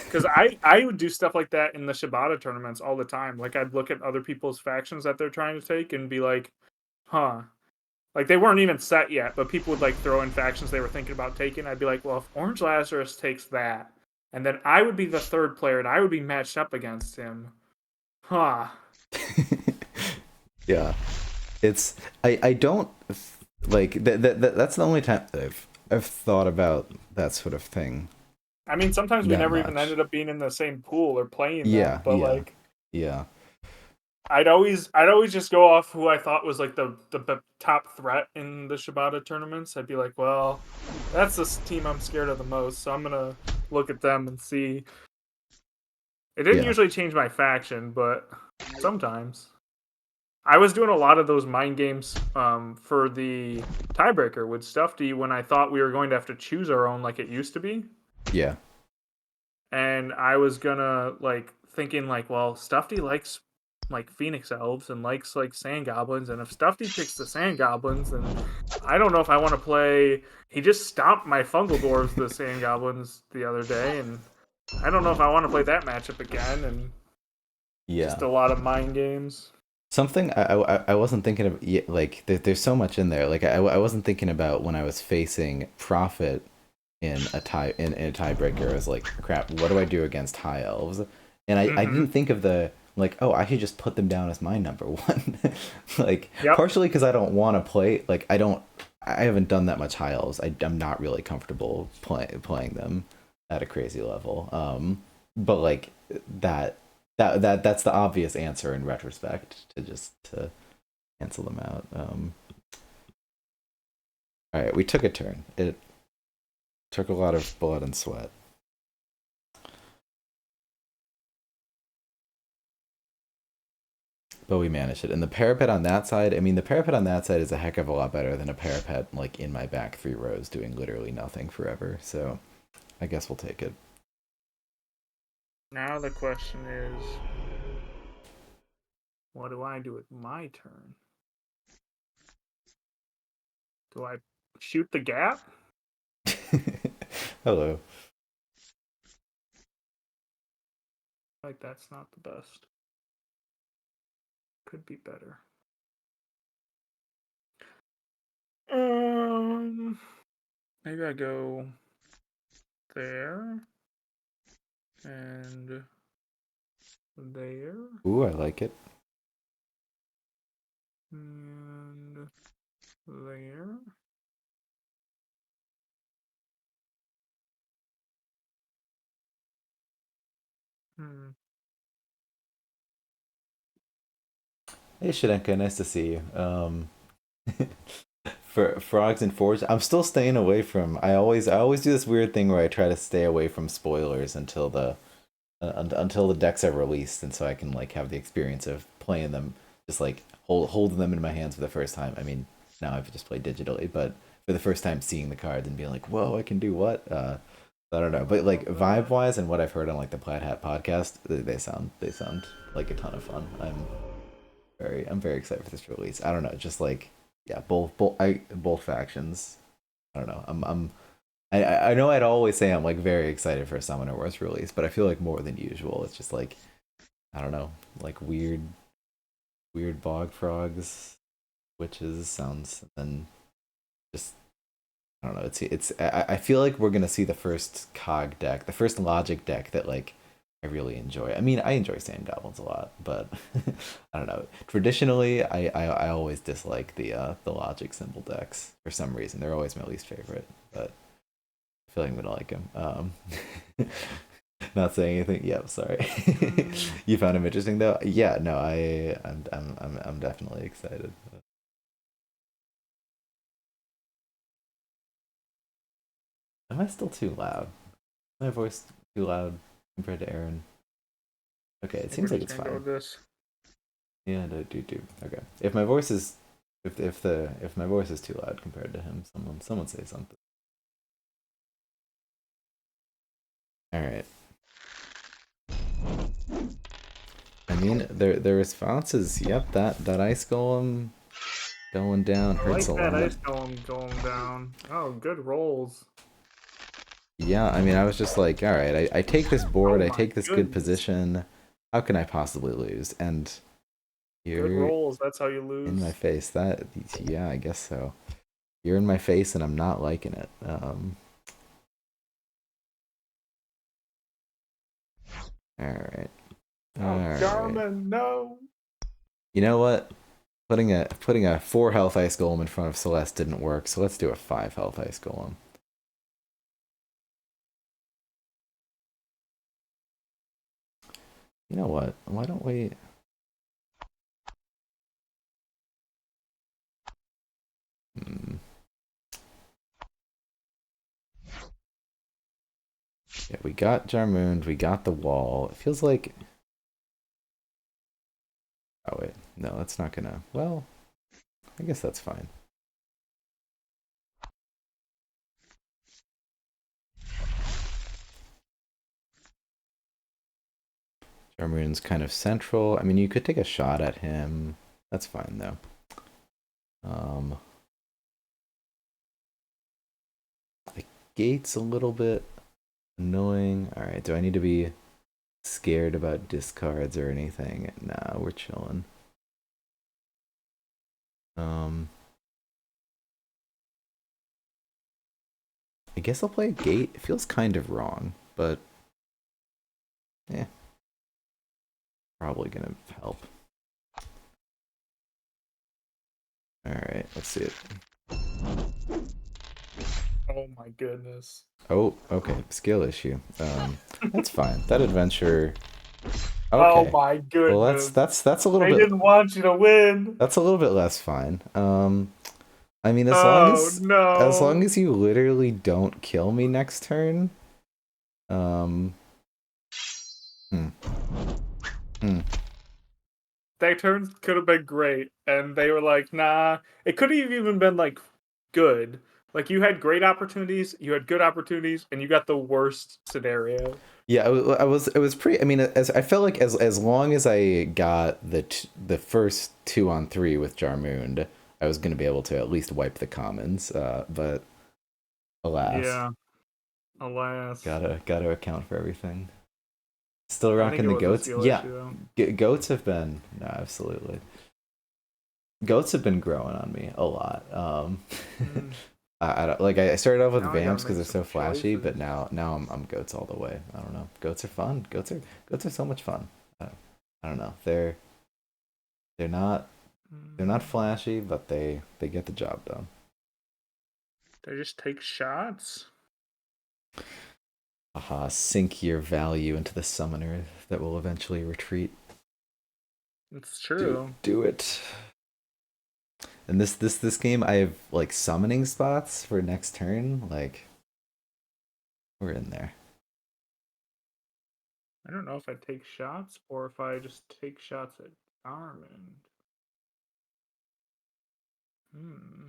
Because I would do stuff like that in the Shibata tournaments all the time. Like I'd look at other people's factions that they're trying to take and be like, huh. Like they weren't even set yet, but people would like throw in factions they were thinking about taking. I'd be like, well, if Orange Lazarus takes that, and then I would be the third player and I would be matched up against him. Huh. Yeah, it's I don't like that's the only time that I've thought about that sort of thing I mean, sometimes we that never even much. ended up being in the same pool or playing them, Yeah, but yeah, like yeah, I'd always just go off who I thought was like the top threat in the Shibata tournaments. I'd be like, well, that's the team I'm scared of the most, so I'm gonna look at them and see. It didn't yeah, usually change my faction, but sometimes. I was doing a lot of those mind games for the tiebreaker with Stuffy when I thought we were going to have to choose our own like it used to be. yeah, And I was gonna like thinking like, well, Stuffy likes like Phoenix Elves and likes like Sand Goblins, and if Stuffy picks the Sand Goblins, then I don't know if I want to play. He just stomped my Fungal Dwarves, the Sand Goblins, the other day, and I don't know if I want to play that matchup again. And just yeah. a lot of mind games. Something I wasn't thinking of like there's so much in there. Like I wasn't thinking about when I was facing Prophet in a tiebreaker. I was like, crap, what do I do against high elves? And I Mm-hmm. didn't think of the like, oh, I should just put them down as my number one. Like Yep. partially because I don't want to play. Like I haven't done that much high elves. I'm not really comfortable playing them at a crazy level. But like that that's the obvious answer in retrospect to just to cancel them out. All right, we took a turn. It took a lot of blood and sweat, but we managed it. And the parapet on that side, I mean, the parapet on that side is a heck of a lot better than a parapet like in my back 3 rows doing literally nothing forever. So I guess we'll take it. Now the question is, what do I do with my turn? Do I shoot the gap? Hello. Like that's not the best. Could be better. Um, maybe I go there and there Ooh, I like it. and there. Hmm. Hey, Shadenka, nice to see you. For frogs and forge, I'm still staying away from. I always do this weird thing where I try to stay away from spoilers until the decks are released, and so I can like have the experience of playing them, just like holding them in my hands for the first time. I mean, now I've just played digitally, but for the first time seeing the cards and being like, "Whoa, I can do what?" I don't know, but like vibe wise and what I've heard on like the Plaid Hat podcast, they sound like a ton of fun. I'm very excited for this release. I don't know, just like yeah, both factions. I don't know. I know I'd always say I'm like very excited for Summoner Wars release, but I feel like more than usual. It's just like I don't know, like weird bog frogs, witches sounds, and just I don't know. I feel like we're gonna see the first cog deck, the first logic deck that like I really enjoy. I mean, I enjoy sand goblins a lot, but I don't know. Traditionally, I always dislike the logic symbol decks for some reason. They're always my least favorite, but I feel like I'm gonna like them. Not saying anything. Yep, sorry. Hmm. You found him interesting though. Yeah, no, I'm definitely excited. Am I still too loud? My voice too loud compared to Aaron? Okay, I it think we're seems like just it's gonna go fine. with this. Yeah, no, do. Okay. If my voice is if my voice is too loud compared to him, someone say something. All right. I mean, their response is, yep, that ice golem going down I hurts like a that lot. ice golem going down. Oh, good rolls. Yeah, I mean, I was just like, all right, I take this board, Oh I my take this good goodness. position. How can I possibly lose? And Good you're rolls. That's how you in my lose. face. Yeah, I guess so. You're in my face, and I'm not liking it. All right, all Oh, right. Jarman, no. You know what? Putting a 4 health ice golem in front of Celeste didn't work, so let's do a 5 health ice golem. You know what? Why don't we? Hmm, yeah, we got Jarmund, we got the wall. It feels like. Oh wait, no, that's not gonna. Well, I guess that's fine. Jarmund's kind of central. I mean, you could take a shot at him. That's fine though. Um, the gate's a little bit annoying. All right, do I need to be scared about discards or anything? Nah, we're chilling. Um, I guess I'll play a gate. It feels kind of wrong, but yeah. probably gonna help. All right, let's see it. Oh my goodness. Oh, okay, skill issue. That's fine. That adventure. Oh Okay. my Well, goodness. that's a little They bit didn't want you to win. that's a little bit less fine. I mean, Oh as long no. as you literally don't kill me next turn. Um. Hmm. Hmm. That turn could have been great. And they were like, nah. It could have even been like good. Like you had great opportunities, you had good opportunities, and you got the worst scenario. Yeah, it was pretty. I mean, as I felt like as long as I got the first 2-on-3 with Jarmund, I was gonna be able to at least wipe the commons. But alas, Yeah, alas. gotta account for everything. Still I think rocking it the was a goats. skill Yeah, issue though. goats have been no, absolutely. Goats have been growing on me a lot. Mm, I don't, like I started off with now I gotta vamps because make they're so some flashy, but choices. now I'm goats all the way. I don't know. Goats are fun. Goats are so much fun. I don't know. They're not they're not Mm, flashy, but they get the job done. they just take shots. Aha, sink your value into the summoner that will eventually retreat. It's true. Do it. And this game I have like summoning spots for next turn. Like we're in there. I don't know if I take shots or if I just take shots at Armand. Hmm.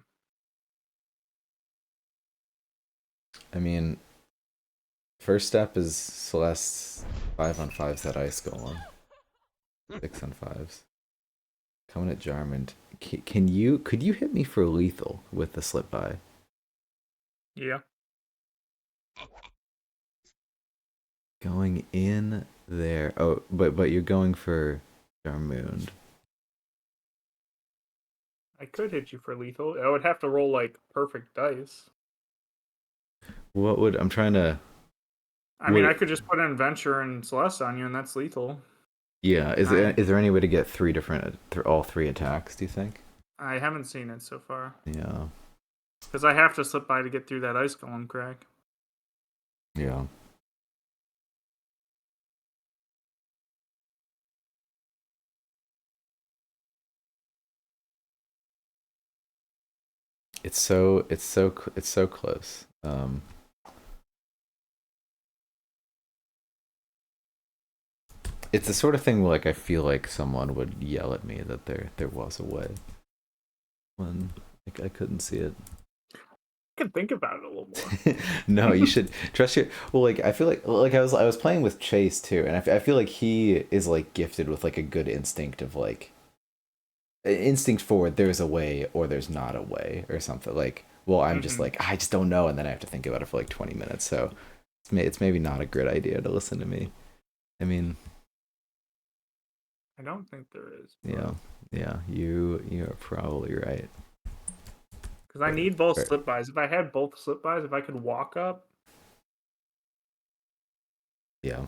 I mean, first step is Celeste's 5-on-5s that ice golem. 6-on-5s. Coming at Jarmond. Could you hit me for lethal with the slip by? Yeah. Going in there. Oh, but you're going for Jarmund. I could hit you for lethal. I would have to roll like perfect dice. What would I'm trying to I mean, would I could just put an Venture and Celeste on you, and that's lethal. yeah, I is there any way to get three different all three attacks, do you think? I haven't seen it so far Yeah. because I have to slip by to get through that ice golem crack. Yeah. It's so close. It's the sort of thing where like I feel like someone would yell at me that there was a way when like I couldn't see it. I could think about it a little more. No, you should trust your. Well, like I feel like I was playing with Chase too, and I feel like he is like gifted with like a good instinct of like instinct for there's a way or there's not a way or something. Like, well, I'm just Hmm. like I just don't know, and then I have to think about it for like 20 minutes. So it's maybe not a good idea to listen to me. I mean, I don't think there is, yeah, but yeah, you are probably right. because I Right, need both right. slip bys. If I had both slip bys, if I could walk up, Yeah.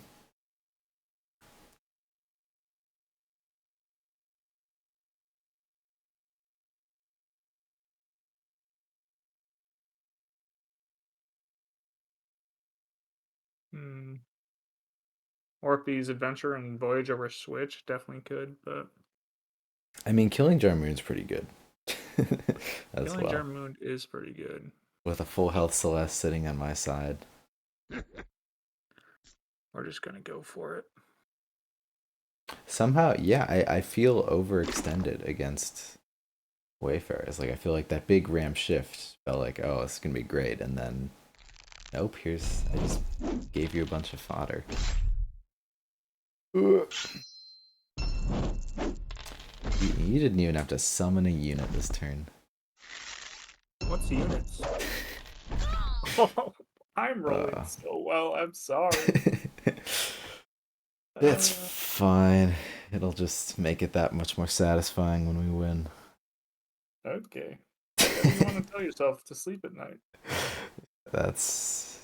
hmm. Or if these Adventure and Voyager were switched, definitely could. But I mean, killing Jarmune's pretty good as Killing well. Moon is pretty good. With a full health Celeste sitting on my side. We're just gonna go for it. Somehow, yeah, I feel overextended against Wayfarers. Like I feel like that big ramp shift felt like, oh, it's gonna be great, and then nope, here's I just gave you a bunch of fodder. You didn't even have to summon a unit this turn. What's the units? Oh, I'm rolling Uh, so well. I'm sorry. it's Uh, fine. It'll just make it that much more satisfying when we win. okay. Whatever you want to tell yourself to sleep at night. That's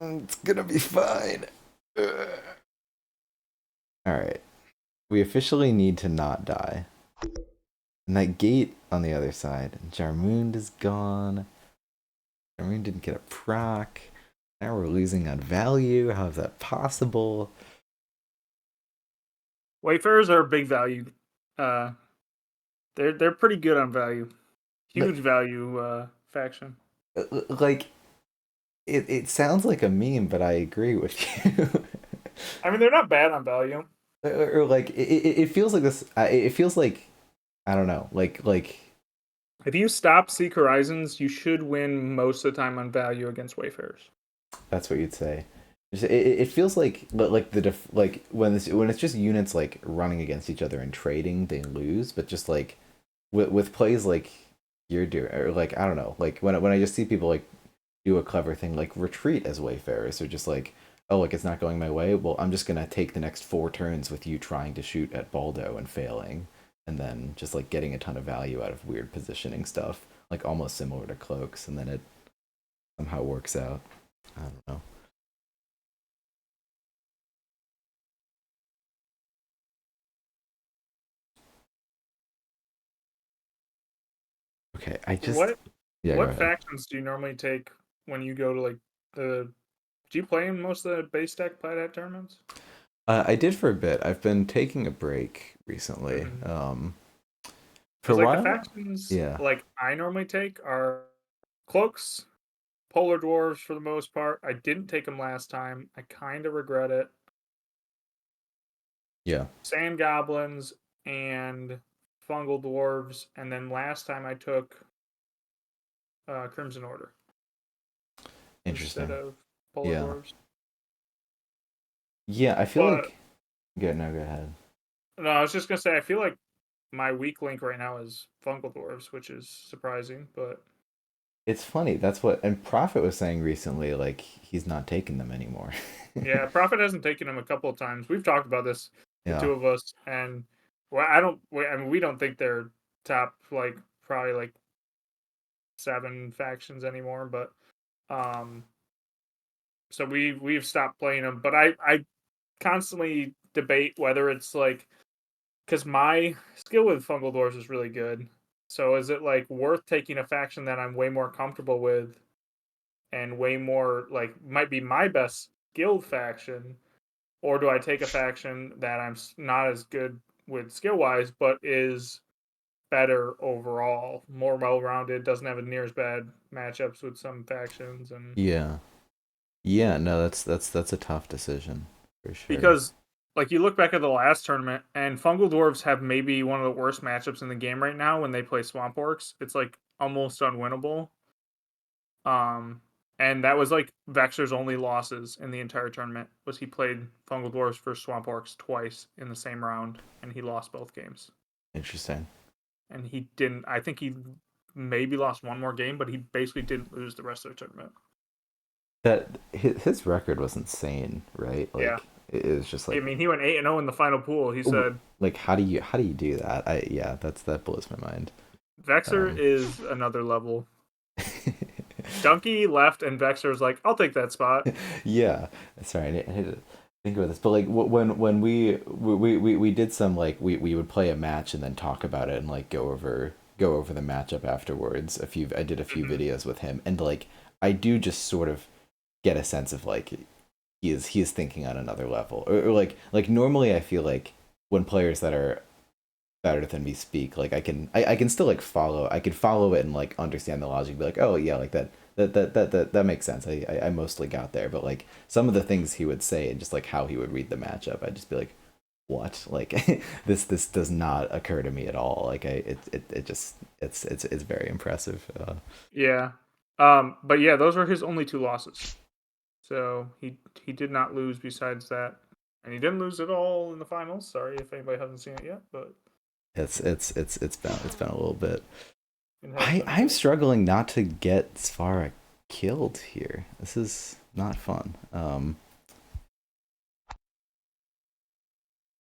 it's gonna be fine. All right. We officially need to not die. And that gate on the other side. Jarmund is gone. Jarmund didn't get a proc. Now we're losing on value. How is that possible? Wayfarers are a big value. Uh, they're pretty good on value. Huge Like, value faction. like it sounds like a meme, but I agree with you. I mean, they're not bad on value. Or like it feels like this. It feels like I don't know. Like If you stop Seek Horizons, you should win most of the time on value against Wayfarers. that's what you'd say. It feels like like when it's just units like running against each other and trading, they lose. But just like with plays like you're doing, or like I don't know, like when I just see people like do a clever thing like retreat as wayfarers, or just like oh like it's not going my way. Well, I'm just gonna take the next 4 turns with you trying to shoot at Baldo and failing, and then just like getting a ton of value out of weird positioning stuff, like almost similar to cloaks, and then it somehow works out. I don't know. Okay, I just What yeah, go what ahead. factions do you normally take when you go to like the? Do you play in most of the base deck Plat tournaments? I did for a bit. I've been taking a break recently. Mm-hmm. For Because a like the while, factions yeah, like I normally take are cloaks, polar dwarves for the most part. I didn't take them last time. I kind of regret it. yeah, Sand goblins and fungal dwarves, and then last time I took Crimson Order instead interesting. of polar Yeah, dwarves. yeah. I feel But like yeah. No, go ahead. no, I was just gonna say I feel like my weak link right now is fungal dwarves, which is surprising. But It's funny. That's what and Prophet was saying recently. Like he's not taking them anymore. yeah, Prophet hasn't taken him a couple of times. We've talked about this, the Yeah, two of us, and well, I don't. I mean, we don't think they're top like probably like 7 factions anymore. But um, so we've stopped playing them. But I constantly debate whether it's like because my skill with fungal dwarves is really good. So is it like worth taking a faction that I'm way more comfortable with and way more like might be my best guild faction, or do I take a faction that I'm not as good with skill wise, but is better overall, more well rounded, doesn't have near as bad matchups with some factions, and yeah, yeah. No, that's a tough decision for sure. because like you look back at the last tournament and fungal dwarves have maybe one of the worst matchups in the game right now when they play swamp orcs. It's like almost unwinnable. Um, and that was like Vexer's only losses in the entire tournament was he played Fungal Dwarfs for Swamp Orcs twice in the same round, and he lost both games. Interesting. And he didn't. I think he maybe lost one more game, but he basically didn't lose the rest of the tournament. That his record was insane, right? Yeah, Like it is just I like mean he went 8-0 in the final pool. He said like how do you do that? I yeah, that blows my mind. Vexer Um, is another level. Donkey left, and Vexer was like, "I'll take that spot." yeah, sorry, I need to think about this. But like when we did some like we would play a match and then talk about it and like go over the matchup afterwards. I did a few Mhm. videos with him and like I do just sort of get a sense of like he is thinking on another level or like normally I feel like when players that are better than me speak like I can still like follow I can follow it and like understand the logic be like oh yeah like that makes sense I mostly got there but like some of the things he would say and just like how he would read the matchup I'd just be like what like this does not occur to me at all like it just it's very impressive Yeah. But yeah, those were his only 2 losses. So he did not lose besides that. And he didn't lose at all in the finals. Sorry if anybody hasn't seen it yet, but it's been a little bit it has been a I'm bit. struggling not to get Svara killed here. This is not fun.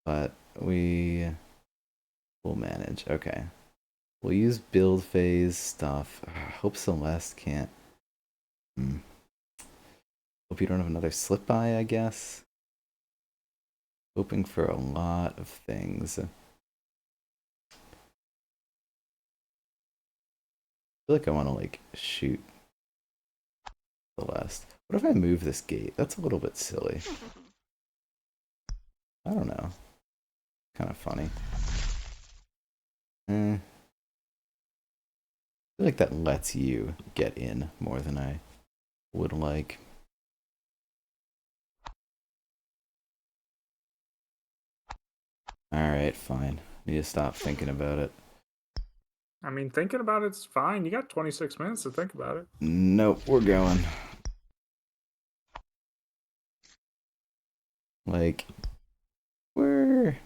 But we will manage. Okay. We'll use build phase stuff. Hope Celeste can't. Hmm. Hope you don't have another slip by, I guess. Hoping for a lot of things. I feel like I want to like shoot Celeste. What if I move this gate? That's a little bit silly. I don't know. Kind of funny. I feel like that lets you get in more than I would like. Alright, fine. Need to stop thinking about it. I mean, thinking about it's fine. You got 26 minutes to think about it. Nope, we're going. Like, we're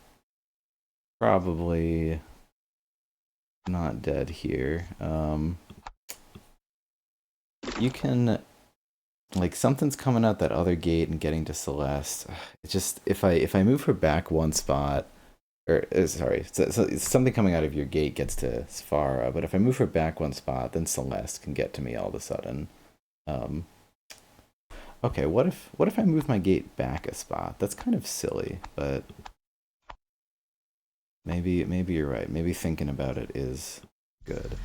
probably not dead here. You can, like, something's coming out that other gate and getting to Celeste. It's just if I move her back one spot, or sorry, so something coming out of your gate gets to Sfara, but if I move her back one spot, then Celeste can get to me all of a sudden. Um, okay, what if I move my gate back a spot? That's kind of silly, but maybe you're right. Maybe thinking about it is good.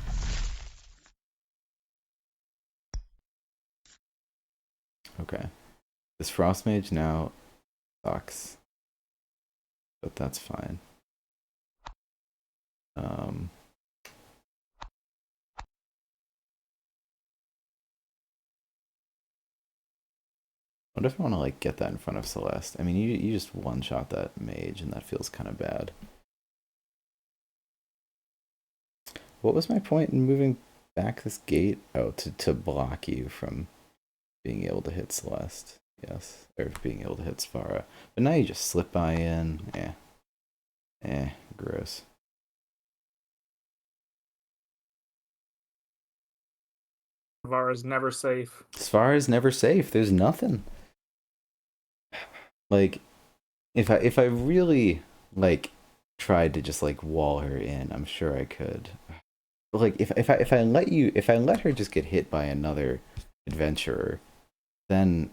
Okay. This Frost Mage now sucks, but that's fine. Um, what if I want to like get that in front of Celeste? I mean, you just one shot that mage, and that feels kind of bad. What was my point in moving back this gate? Oh, to block you from being able to hit Celeste. Yes, or being able to hit Sfara. But now you just slip by in. Gross. Vara's never safe. Sfara is never safe. There's nothing. Like, if I really like tried to just like wall her in, I'm sure I could. But like if I let her just get hit by another adventurer, then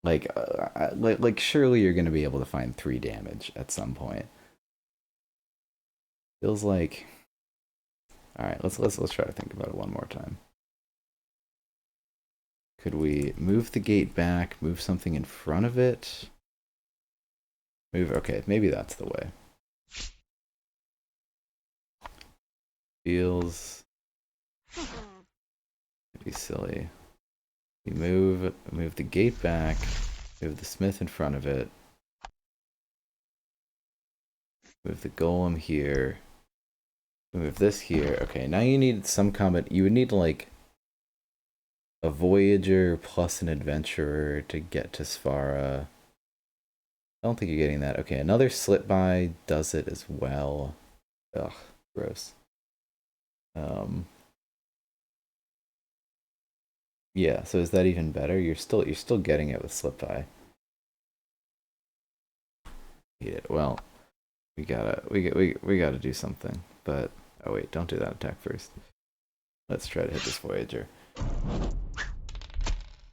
like surely you're gonna be able to find 3 damage at some point. Feels like. All right, let's try to think about it one more time. Could we move the gate back, move something in front of it? Move, okay, maybe that's the way. Feels maybe silly. We move the gate back, move the smith in front of it, move the golem here, move this here. Okay, now you need some combat. You would need like a voyager plus an adventurer to get to Sfara. I don't think you're getting that. Okay, another slip by does it as well. Ugh, gross. Yeah, so is that even better? You're still getting it with slip by. Hate it. Well, we gotta do something. But oh wait, don't do that attack first. Let's try to hit this Voyager.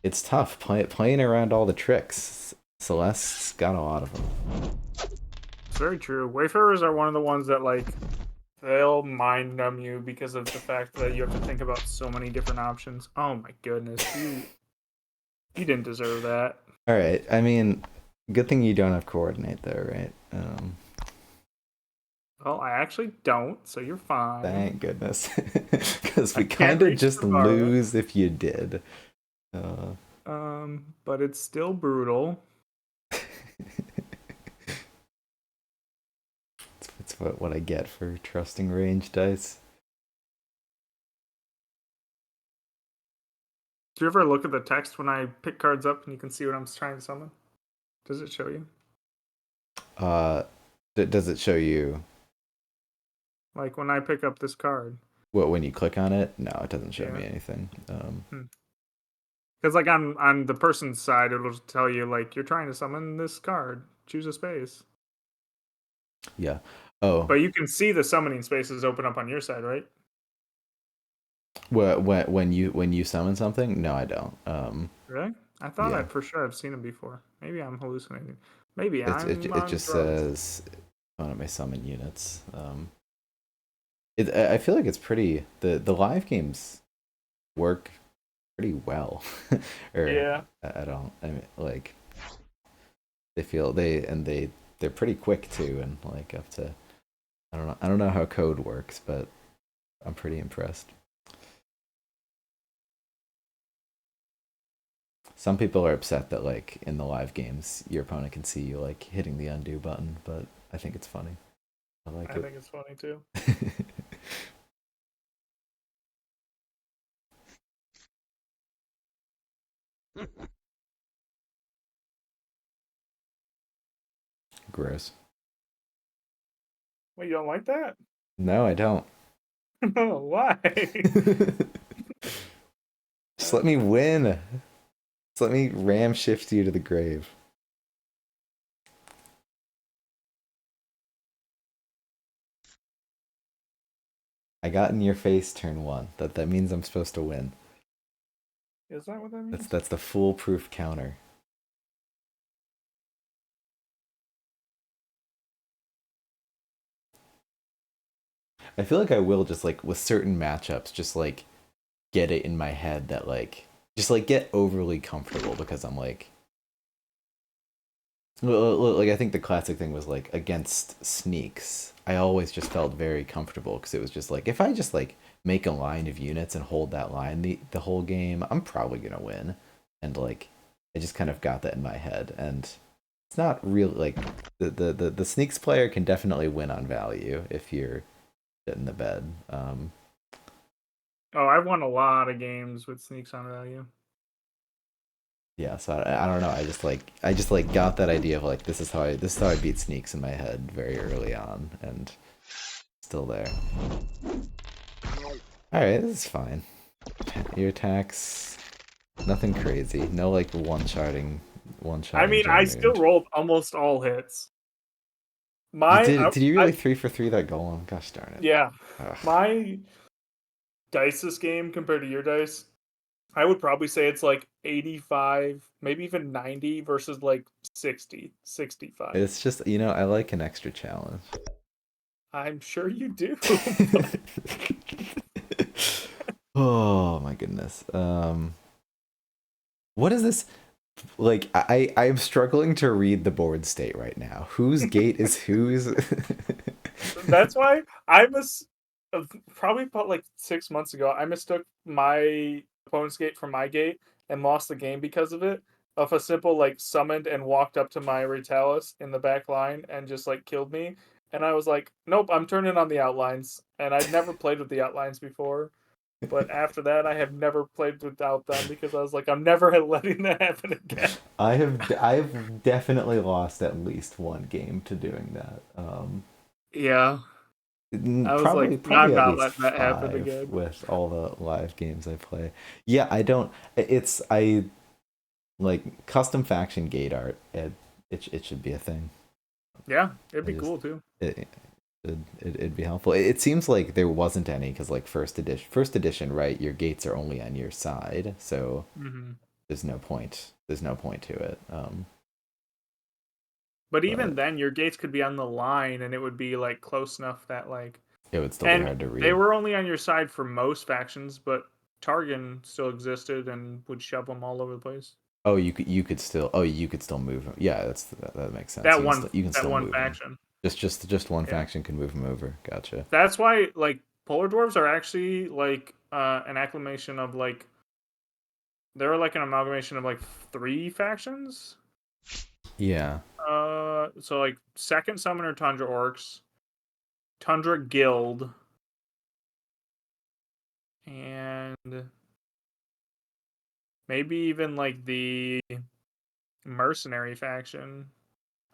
It's tough playing around all the tricks. Celeste's got a lot of them. It's very true. Wayfarers are one of the ones that like they'll mind numb you because of the fact that you have to think about so many different options. Oh my goodness, you didn't deserve that. All right, I mean, good thing you don't have coordinate there, right? Well, I actually don't, so you're fine. Thank goodness, because I we can't kind of reach just the bar. lose if you did. But it's still brutal. It's what I get for trusting range dice. Do you ever look at the text when I pick cards up and you can see what I'm trying to summon? Does it show you? Uh, does it show you Like when I pick up this card. what when you click on it? No, it doesn't show Yeah. me anything. Because like on the person's side, it'll tell you like you're trying to summon this card. Choose a space. Yeah. Oh, But you can see the summoning spaces open up on your side, right? when you summon something? No, I don't. Really? I thought Yeah. I for sure I've seen them before. Maybe I'm hallucinating. Maybe I'm It on just drugs. says one of my summon units. I feel like it's pretty the live games work pretty well, or Yeah. I don't. I mean, like they feel they're pretty quick too, and like up to I don't know how code works, but I'm pretty impressed. Some people are upset that like in the live games your opponent can see you like hitting the undo button, but I think it's funny. I like I it. think it's funny too. Gross. Well, you don't like that? No, I don't. Why? Just let me win. Just let me ram shift you to the grave. I got in your face turn one. That means I'm supposed to win. Is that what that means? That's the foolproof counter. I feel like I will just like with certain matchups just like get it in my head that like just like get overly comfortable because I'm like I think the classic thing was like against sneaks. I always just felt very comfortable because it was just like if I just like make a line of units and hold that line the whole game, I'm probably gonna win. And like I just kind of got that in my head, and it's not real like the sneaks player can definitely win on value if you're in the bed. Oh, I've won a lot of games with sneaks on value. Yeah, so I don't know. I just like got that idea of like this is how I beat sneaks in my head very early on, and still there. All right, this is fine. Your attacks, nothing crazy. No like one I shotting mean, I still Janood. rolled almost all hits. You My, did you I really 3 for 3 that golem? Gosh darn it. yeah, Ugh. my dice this game compared to your dice, I would probably say it's like 85, maybe even 90 versus like 60, 65. It's just I like an extra challenge. I'm sure you do, but Oh my goodness. What is this? Like I am struggling to read the board state right now. Whose gate is whose? that's why probably about like 6 months ago, I mistook my opponent's gate for my gate and lost the game because of it. Of a simple like summoned and walked up to my Retalis in the back line and just like killed me. And I was like, nope, I'm turning on the outlines. And I'd never played with the outlines before. But after that, I have never played without them because I was like, I'm never letting that happen again. I've definitely lost at least one game to doing that. Yeah. I was like, Probably I'm at not least letting that happen five again. with all the live games I play. Yeah, I don't. It's I like custom faction gate art. It should be a thing. Yeah, it'd I be just cool too. it'd be helpful. It seems like there wasn't any because like first edition, right? Your gates are only on your side, so Hmm. there's no point. There's no point to it. But even But then, your gates could be on the line, and it would be like close enough that like, it would still be and hard to they read. were only on your side for most factions, but Targan still existed and would shove them all over the place. Oh, you could still move him. Yeah, that makes sense. That one, You can that still one move him. faction. Just one Yeah, faction can move him over. Gotcha. that's why like polar dwarves are actually like an acclamation of like they're like an amalgamation of like three factions. Yeah. So like second summoner Tundra Orcs, Tundra Guild, and maybe even like the mercenary faction.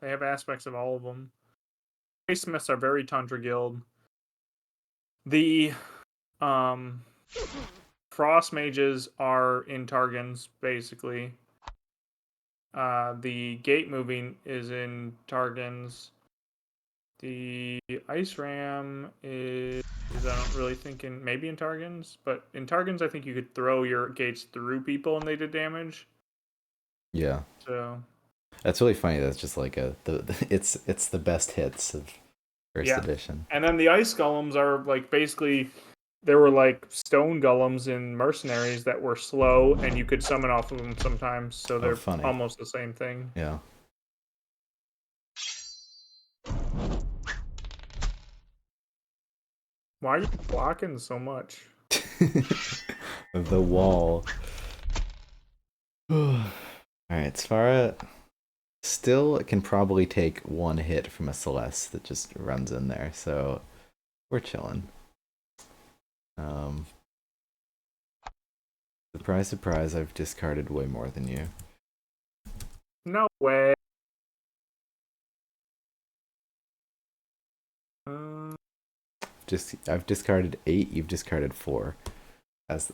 They have aspects of all of them. Gray Smiths are very Tundra Guild. The um Frost Mages are in Targans, basically. The Gate Moving is in Targans. The Ice Ram is I don't really think in maybe in Targans, but in Targans I think you could throw your gates through people and they did damage. Yeah. So That's really funny. That's just like it's the best hits of first Yeah. edition. And then the ice golems are like basically there were like stone golems in mercenaries that were slow and you could summon off of them sometimes, so Oh, they're funny. almost the same thing. Yeah. Why are you blocking so much? The wall. All right, Svara still can probably take one hit from a Celeste that just runs in there, so we're chilling. Um, surprise, surprise, I've discarded way more than you. No way. Just I've discarded 8, you've discarded 4. As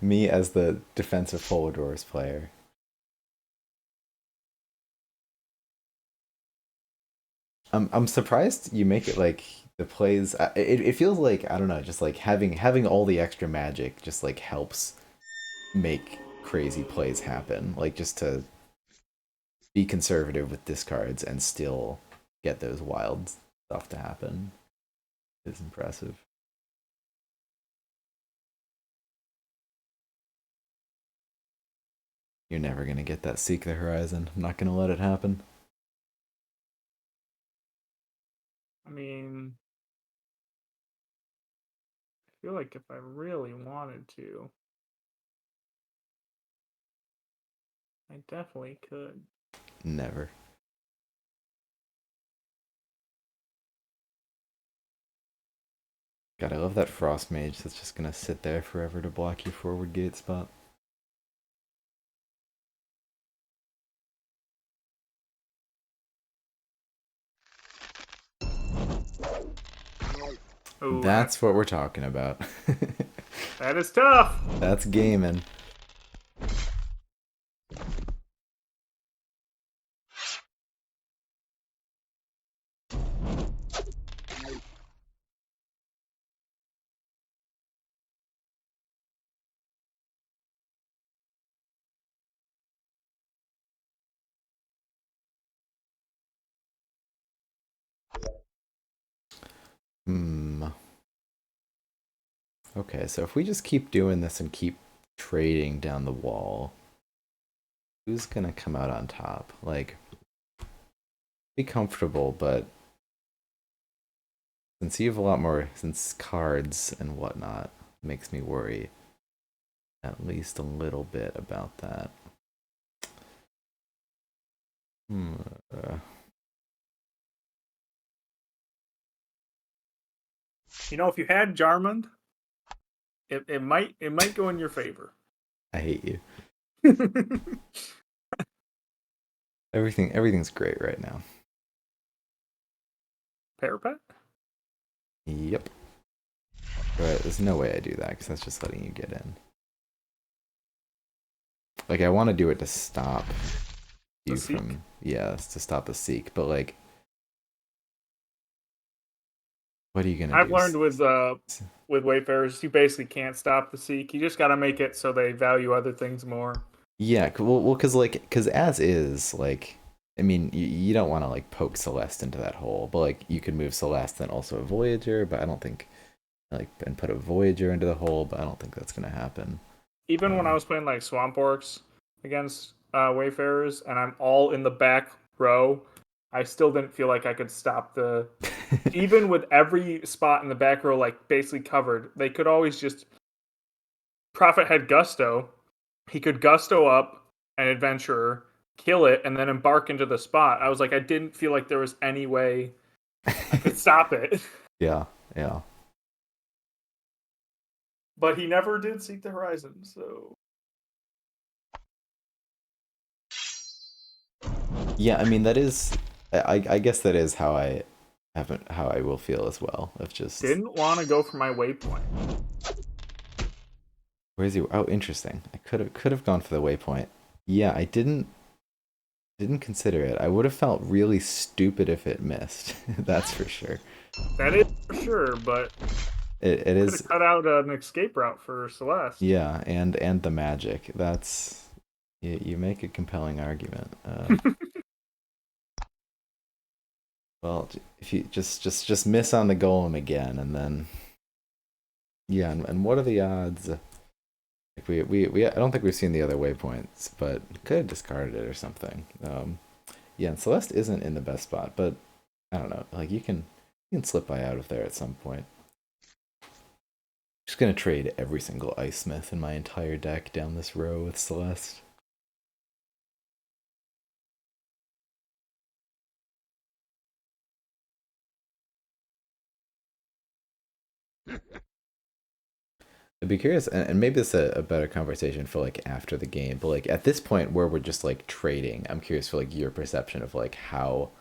me as the defensive forward doors player. I'm surprised you make it like the plays. It feels like I don't know, just like having all the extra magic just like helps make crazy plays happen. Like just to be conservative with discards and still get those wild stuff to happen is impressive. You're never gonna get that Seek the Horizon. I'm not gonna let it happen. I mean, I feel like if I really wanted to, I definitely could. Never. God, I love that Frost Mage that's just gonna sit there forever to block your forward gate spot. Oh, That's what we're talking about. that is tough. That's gaming. Hmm. Okay, so if we just keep doing this and keep trading down the wall, who's gonna come out on top? Like, be comfortable, but since you have a lot more, since cards and whatnot, makes me worry at least a little bit about that. Hmm. Uh, You know, if you had Jarmund, it might go in your favor. I hate you. Everything's great right now. Parapet? Yep. But there's no way I do that because that's just letting you get in. Like I want to do it to stop you from to stop the Seek, but like what are you gonna I've do? learned with Wayfarers, you basically can't stop the Seek. You just got to make it so they value other things more. Yeah, because as is, like, I mean, you don't want to like poke Celeste into that hole, but like you could move Celeste and also a Voyager, but I don't think like and put a Voyager into the hole, but I don't think that's gonna happen. Even when I was playing like Swamp Orcs against Wayfarers, and I'm all in the back row, I still didn't feel like I could stop the. Even with every spot in the back row like basically covered, they could always just. Prophet had Gusto. He could Gusto up an adventurer, kill it, and then embark into the spot. I was like, I didn't feel like there was any way I could stop it. Yeah, yeah. But he never did seek the horizon, so Yeah, I mean that is I guess that is how I haven't how I will feel as well. Of just didn't want to go for my waypoint. where's he? Oh, interesting. I could have gone for the waypoint. Yeah, I didn't consider it. I would have felt really stupid if it missed. That's for sure. That is for sure, but It could is. have cut out an escape route for Celeste. Yeah, and the magic. That's you make a compelling argument. Well, if you just miss on the golem again, and then yeah, and what are the odds? Like we I don't think we've seen the other waypoints, but could have discarded it or something. Yeah, and Celeste isn't in the best spot, but I don't know. Like you can slip by out of there at some point. Just gonna trade every single Ice Smith in my entire deck down this row with Celeste. I'd be curious, and maybe it's a better conversation for like after the game. But like at this point where we're just like trading, I'm curious for like your perception of like how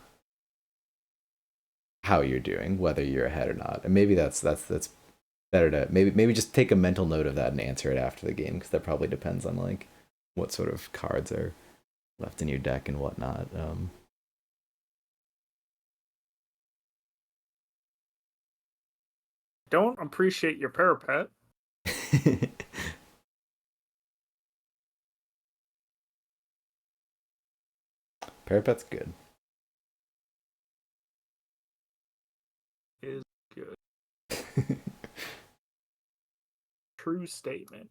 you're doing, whether you're ahead or not. And maybe that's better to maybe just take a mental note of that and answer it after the game because that probably depends on like what sort of cards are left in your deck and whatnot. Don't appreciate your parapet. Parapet's good. Is good. True statement.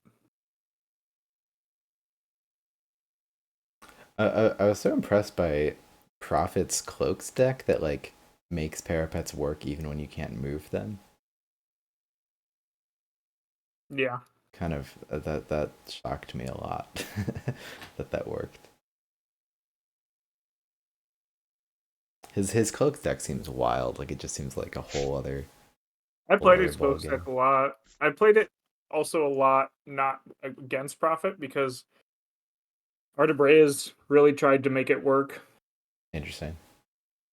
I was so impressed by Prophet's Cloaks deck that like makes parapets work even when you can't move them. Yeah. Kind of that shocked me a lot that worked. His cloaks deck seems wild. Like it just seems like a I whole played other his ball close deck game. a lot. I played it also a lot not against Profit because Artebrez really tried to make it work. Interesting.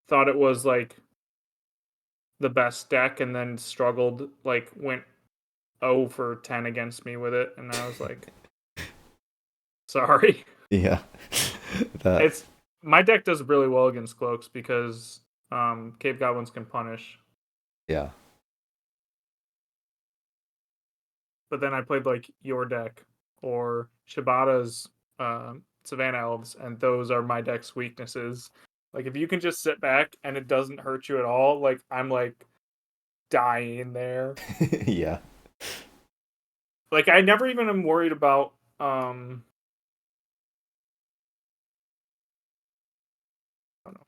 Thought it was like the best deck and then struggled, like went 0 for 10 against me with it. And I was like, sorry. Yeah. that It's my deck does really well against cloaks because Cave Goblins can punish. yeah. But then I played like your deck or Shibata's Savannah Elves, and those are my deck's weaknesses. Like if you can just sit back and it doesn't hurt you at all, like I'm like dying there. yeah. Like I never even am worried about I don't know.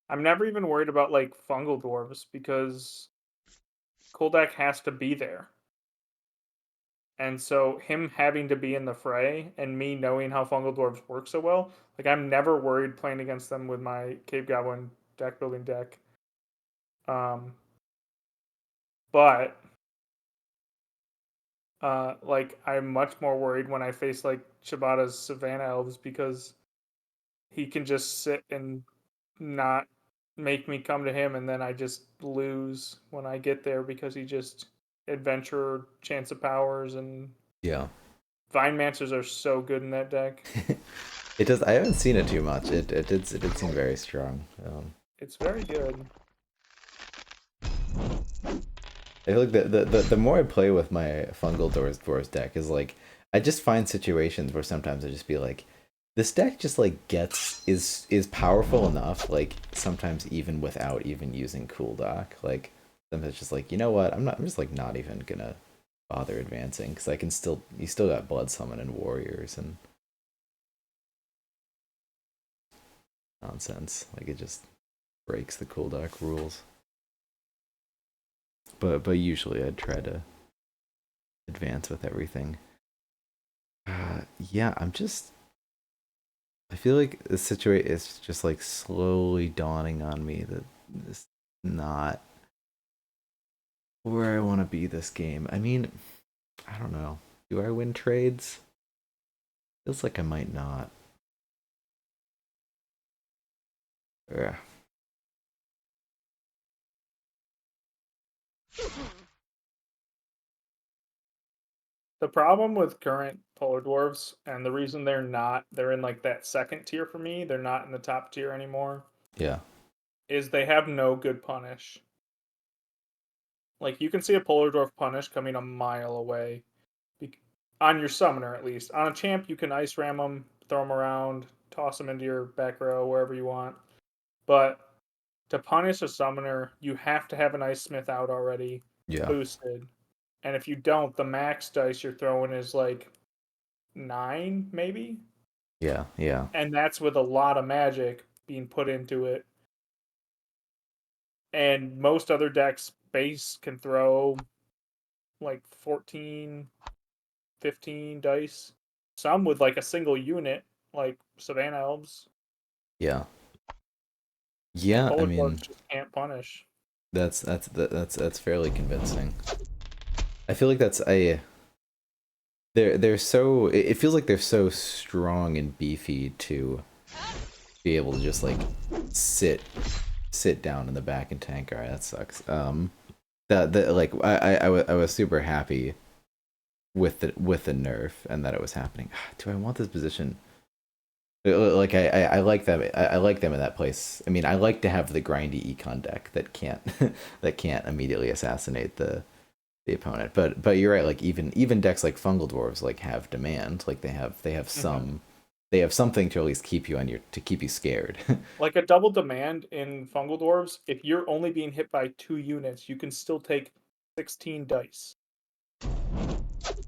I'm never even worried about like fungal dwarves because Koldak has to be there. And so him having to be in the fray and me knowing how fungal dwarves work so well, like I'm never worried playing against them with my Cave Goblin deck building deck. Um, but like I'm much more worried when I face like Shibata's Savannah Elves because he can just sit and not make me come to him, and then I just lose when I get there because he just adventure chance of powers and Yeah. Vine Mancers are so good in that deck. It does. I haven't seen it too much. It did seem very strong. It's very good. I feel like the more I play with my fungal doors deck is like I just find situations where sometimes I just be like, this deck just like gets is powerful enough, like sometimes even without even using cool dock. Like sometimes it's just like, you know what, I'm just like not even gonna bother advancing because I can still you still got blood summon and warriors and nonsense. Like it just breaks the cool dock rules. But usually I'd try to advance with everything. Yeah, I feel like the situation is just like slowly dawning on me that this is not where I want to be this game. I mean, I don't know. Do I win trades? Feels like I might not. Yeah. The problem with current Polar Dwarves, and the reason they're in like that second tier for me, they're not in the top tier anymore, Yeah. is they have no good punish. Like you can see a Polar Dwarf punish coming a mile away. On your summoner, at least. On a champ, you can ice ram them, throw them around, toss them into your back row, wherever you want. But to punish a summoner, you have to have an Ice Smith out already, Yeah. boosted. And if you don't, the max dice you're throwing is like 9, maybe? Yeah. Yeah. And that's with a lot of magic being put into it. And most other decks base can throw like 14, 15 dice. Some with like a single unit, like Savannah Elves. Yeah. And Yeah. I Polar Dwarves mean, just can't punish. that's fairly convincing. I feel like that's a they're so it feels like they're so strong and beefy to be able to just like sit sit down in the back and tank. All right, that sucks. That like I was super happy with the nerf and that it was happening. Do I want this position? Like I like them. I like them in that place. I mean, I like to have the grindy econ deck that can't that can't immediately assassinate the opponent. But you're right. Like even decks like Fungal Dwarves like have demand. Like they have Mm-hmm. some they have something to at least keep you on your to keep you scared. Like a double demand in Fungal Dwarves, if you're only being hit by 2 units, you can still take 16 dice.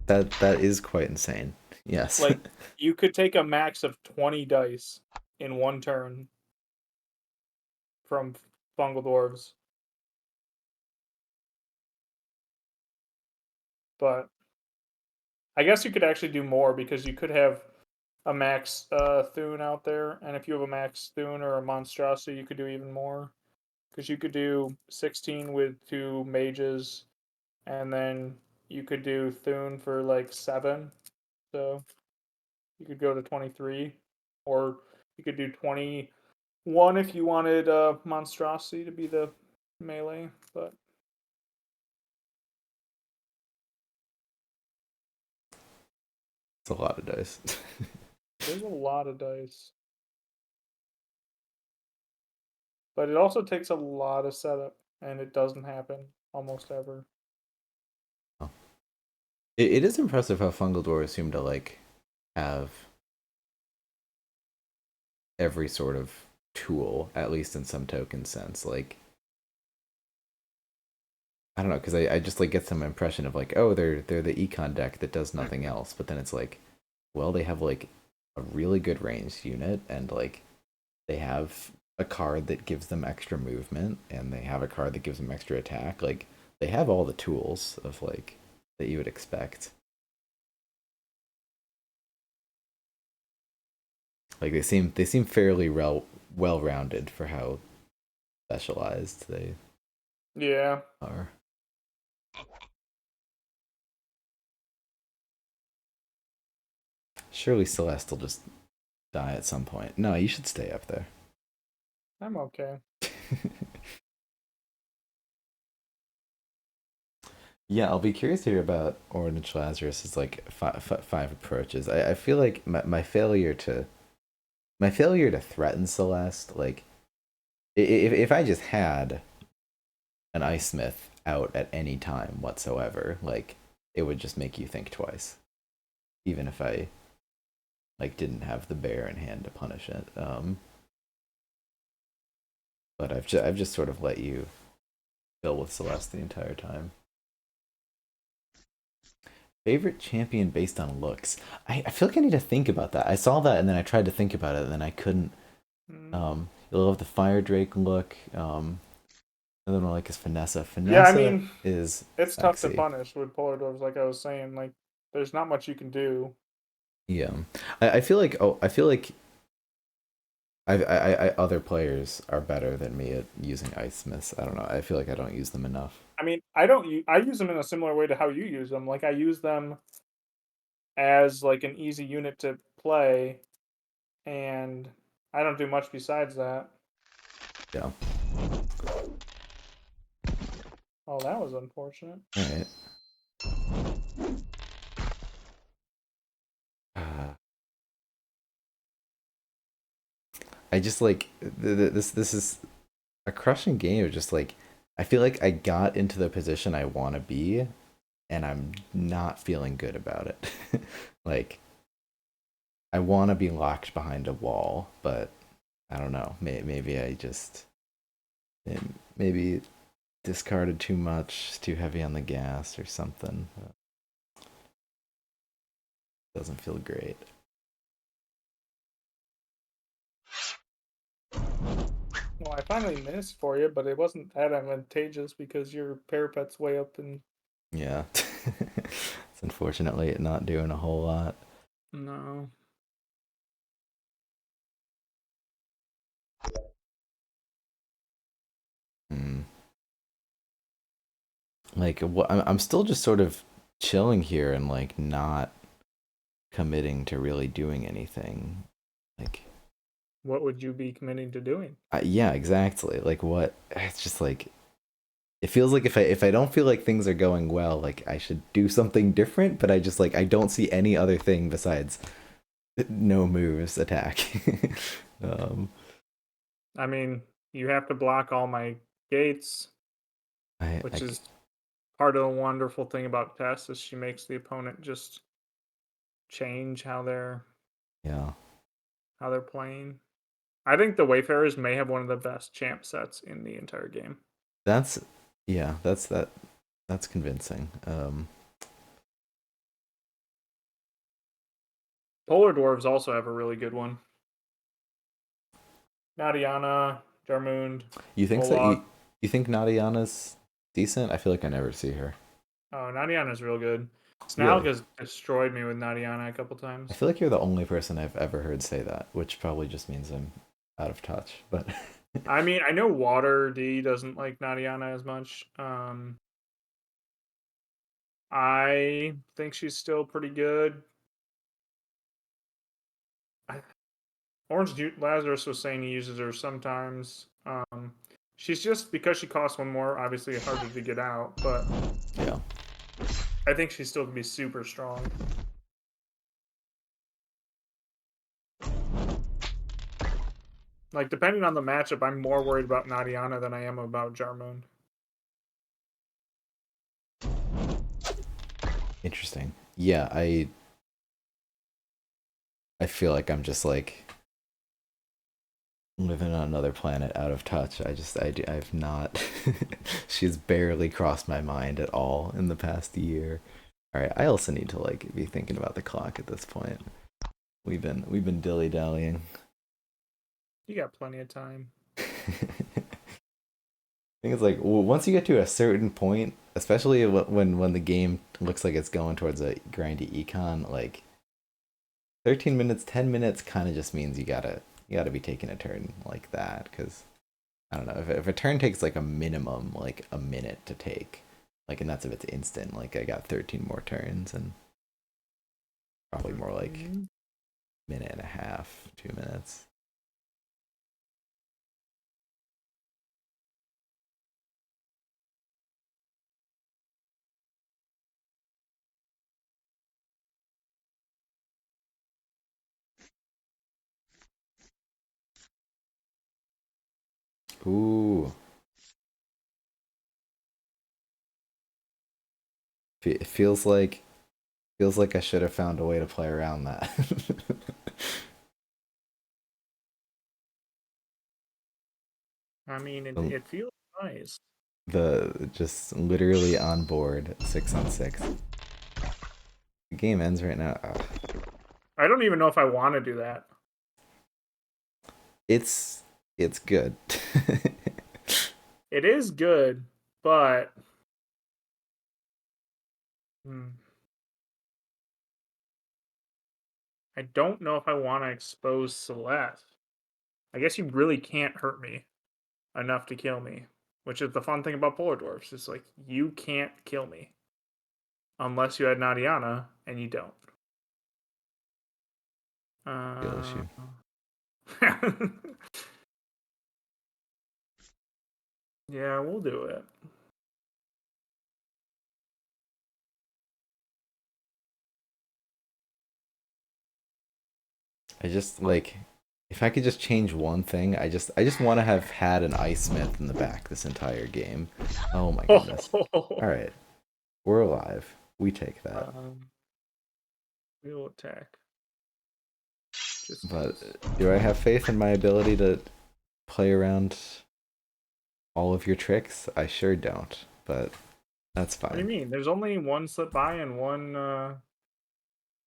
That is quite insane. Yes. Like, you could take a max of 20 dice in one turn from Fungal Dwarves. But I guess you could actually do more because you could have a max Thune out there. And if you have a max Thune or a Monstrosity, you could do even more. Because you could do 16 with 2 mages, and then you could do Thune for like 7. So you could go to 23. Or you could do 21 if you wanted Monstrosity to be the melee. But It's a lot of dice. there's a lot of dice. But it also takes a lot of setup, and it doesn't happen almost ever. It is impressive how Fungal Dwarves seem to like have every sort of tool, at least in some token sense. Like I don't know, because I just like get some impression of like, oh, they're the econ deck that does nothing else. But then it's like, well, they have like a really good ranged unit, and like they have a card that gives them extra movement, and they have a card that gives them extra attack. Like they have all the tools of like that you would expect. Like they seem fairly well rounded for how specialized they Yeah. are. Surely Celeste will just die at some point. No, you should stay up there. I'm okay. Yeah, I'll be curious to hear about Orange Lazarus's like five approaches. I feel like my failure to threaten Celeste, like if I just had an Ice Smith out at any time whatsoever, like it would just make you think twice, even if I like didn't have the bear in hand to punish it. But I've just sort of let you fill with Celeste the entire time. Favorite champion based on looks. I feel like I need to think about that. I saw that and then I tried to think about it and then I couldn't. Mm. You love the Fire Drake look. Another one I like is Finessa. Yeah, I Finessa mean, is it's tough to sexy. punish with Polar Dwarves, like I was saying. Like, there's not much you can do. Yeah, I feel like I feel like other players are better than me at using Ice Smiths. I don't know. I feel like I don't use them enough. I mean, I don't. I use them in a similar way to how you use them. Like, I use them as like an easy unit to play, and I don't do much besides that. Yeah. Oh, that was unfortunate. All right. Uh, I just like this is a crushing game of just like I feel like I got into the position I want to be and I'm not feeling good about it. Like I want to be locked behind a wall, but I don't know. Maybe I just And maybe discarded too much, too heavy on the gas or something. Doesn't feel great. Well, I finally missed for you, but it wasn't that advantageous because your parapet's way up and Yeah. It's unfortunately not doing a whole lot. no. Mm. Like, what? I'm still just sort of chilling here and like not committing to really doing anything. Like, What would you be committing to doing? yeah, exactly. Like, what? It's just like it feels like if I don't feel like things are going well, like I should do something different. But I just like I don't see any other thing besides no moves attack. um, I mean, you have to block all my gates, I which is part of the wonderful thing about Tess is she makes the opponent just change yeah. how they're playing. I think the Wayfarers may have one of the best champ sets in the entire game. That's yeah. That's convincing. Polar Dwarves also have a really good one. Nadiana, Jarmund, You think so? Olaf. You think Nadiana's decent? I feel like I never see her. Oh, Nadiana's real good. Snaug Really? has destroyed me with Nadiana a couple I times. feel like you're the only person I've ever heard say that, which probably just means I'm out of touch. But I mean, I know Water D doesn't like Nadiana as much. I think she's still pretty good. Lazarus was saying he uses her sometimes. She's just because she costs one more, obviously harder to get out, but yeah, I think she still can be super strong. Like depending on the matchup, I'm more worried about Nadiana than I am about Jarmund. interesting. Yeah, I feel like I'm just like living on another planet, out of touch. I've not. She's barely crossed my mind at all in the past year. All right, I also need to like be thinking about the clock at this point. We've been dilly dallying. You got plenty of time. Think it's like once you get to a certain point, especially when the game looks like it's going towards a grindy econ, like 13 minutes, 10 minutes kind of just means you gotta be taking a turn like that because I don't know if a turn takes like a minimum like a minute to take, like and that's if it's instant. Like I got 13 more turns and probably more like Mhm. minute and a half, 2 minutes. Ooh, it feels like I should have found a way to play around that. I mean, it, Um, it feels nice. the just literally on board 6 on 6. The game ends right now. Ugh. I don't even know if I want to do that. It's good. It is good, but hmm, I don't know if I want to expose Celeste. I guess you really can't hurt me enough to kill me, which is the fun thing about Polar Dwarfs. It's like you can't kill me unless you had Nadiana, and you don't. Real Uh, issue. yeah, we'll do it. I just like if I could just change one thing, I just want to have had an ice smith in the back this entire game. Oh my goodness. All right, we're alive. We take that. um, we'll attack just But because. do I have faith in my ability to play around all of your tricks? I sure don't, but that's What do you fine. mean? There's only one slip by and one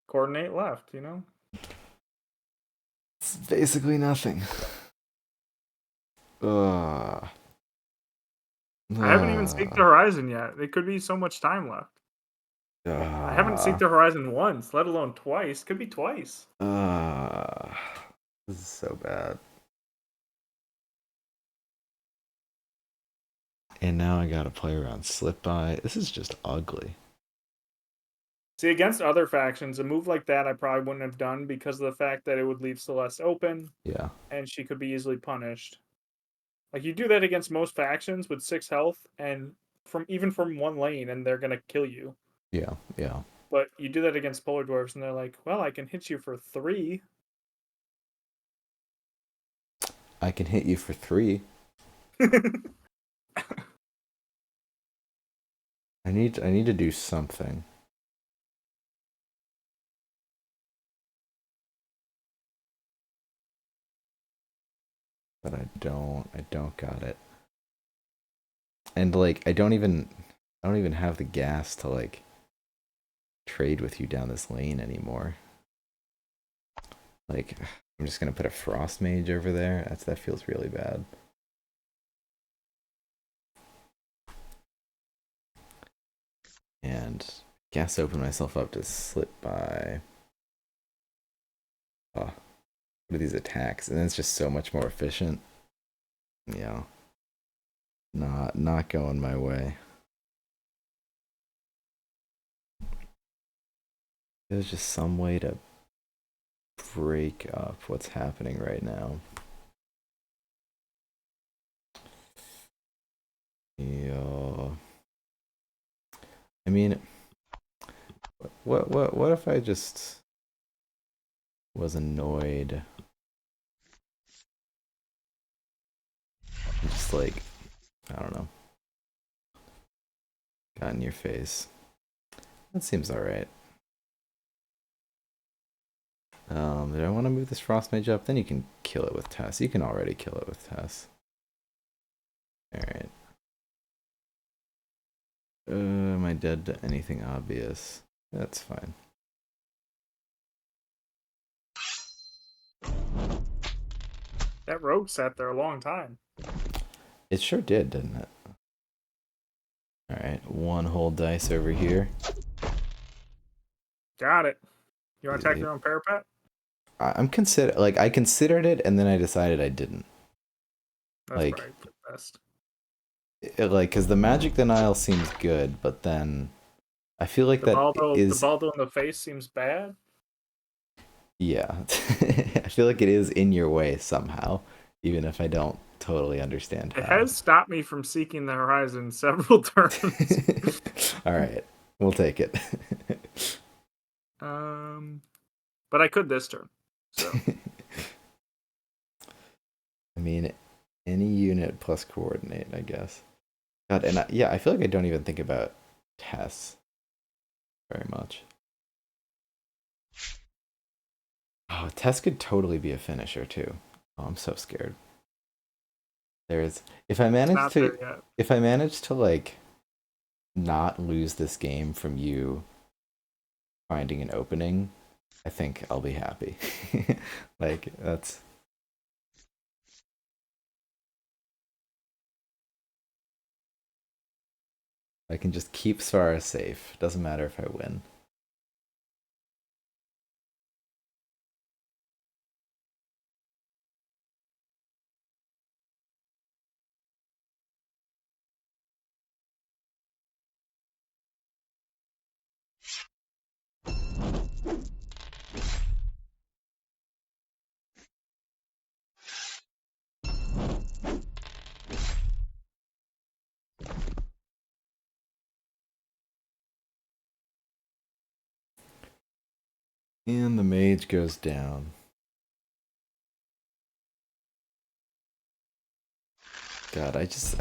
coordinate left, you know? It's basically nothing. Ugh. I haven't even seeked the Ugh. horizon yet. It could be so much time left. I haven't seeked Ugh. the horizon once, let alone twice. Could be twice. Ugh. This is so bad. And now I gotta play around slip by. This is just ugly. See, against other factions, a move like that I probably wouldn't have done because of the fact that it would leave Celeste open Yeah. and she could be easily punished. Like you do that against most factions with 6 health and from one lane and they're gonna kill you. Yeah. Yeah. But you do that against polar dwarves and they're like, well, I can hit you for 3. I can hit you for 3. I need to do something. But I don't got it. And like I don't even have the gas to like trade with you down this lane anymore. Like I'm just gonna put a frost mage over there. That feels really bad. And guess open myself up to slip by. Oh, what are these attacks? And then it's just so much more efficient. Yeah. Not going my way. There's just some way to break up what's happening right now. Yeah. I mean, what if I just was annoyed? Just like, I don't know, got in your face. That seems alright. Did I want to move this frost mage up? Then you can kill it with Tess. You can already kill it with Tess. Alright. Am I dead to anything obvious? That's fine. That rogue sat there a long time. It sure did, didn't it? Alright, one whole dice over here. Got it. You want to attack Easy. your own parapet? I considered it and then I decided I didn't. That's Like, probably the best. because the magic denial seems good, but then I feel like that The is, Baldo in the face seems bad. yeah. I feel like it is in your way somehow, even if I don't totally understand It how. has stopped me from seeking the horizon several turns. All right, we'll take it. But I could this turn. So I mean, any unit plus coordinate, I guess. God, and yeah, I feel like I don't even think about Tess very much. Oh, Tess could totally be a finisher too. Oh, I'm so scared. There's it's not there yet. if I manage to like not lose this game from you finding an opening, I think I'll be happy. Like that's I can just keep Svara safe. Doesn't matter if I win. And the mage goes down. God, I just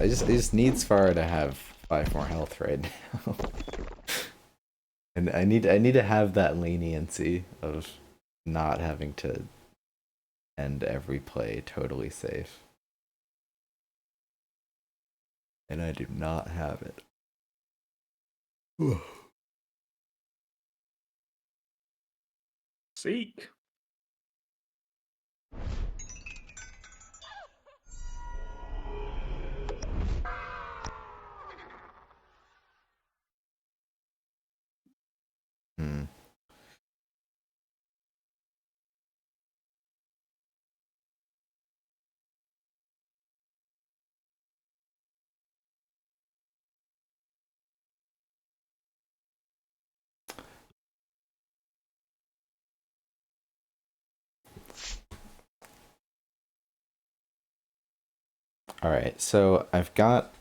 need Svara to have 5 more health right now. And I need to have that leniency of not having to end every play totally safe. and I do not have it. Seek. Hmm. All right, so I've got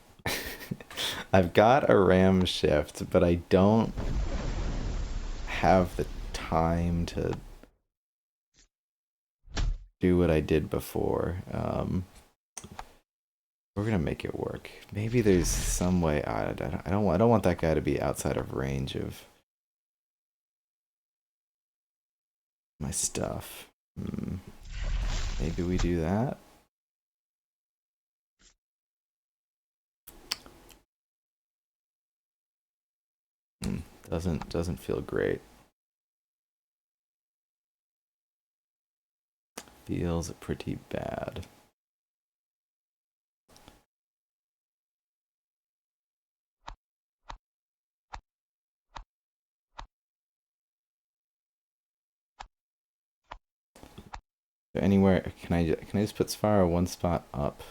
I've got a RAM shift, but I don't have the time to do what I did before. We're gonna make it work. Maybe there's some way. I don't want that guy to be outside of range of my stuff. Maybe we do that. Doesn't feel great. Feels pretty bad. Anywhere can I just put Sphara one spot up?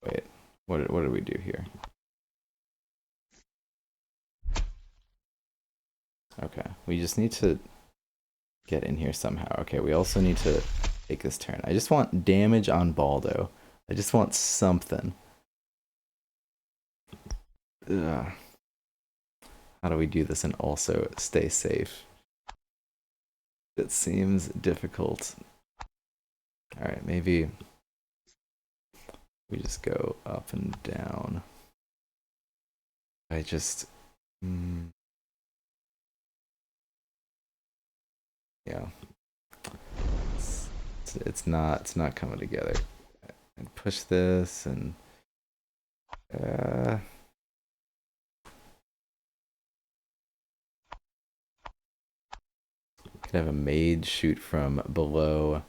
Wait, what did we do here? Okay, we just need to get in here somehow. Okay, we also need to take this turn. I just want damage on Baldo. I just want something. Ugh. How do we do this and also stay safe? It seems difficult. Alright, maybe we just go up and down. I just... yeah. It's not coming together. And push this and... could have a mage shoot from below.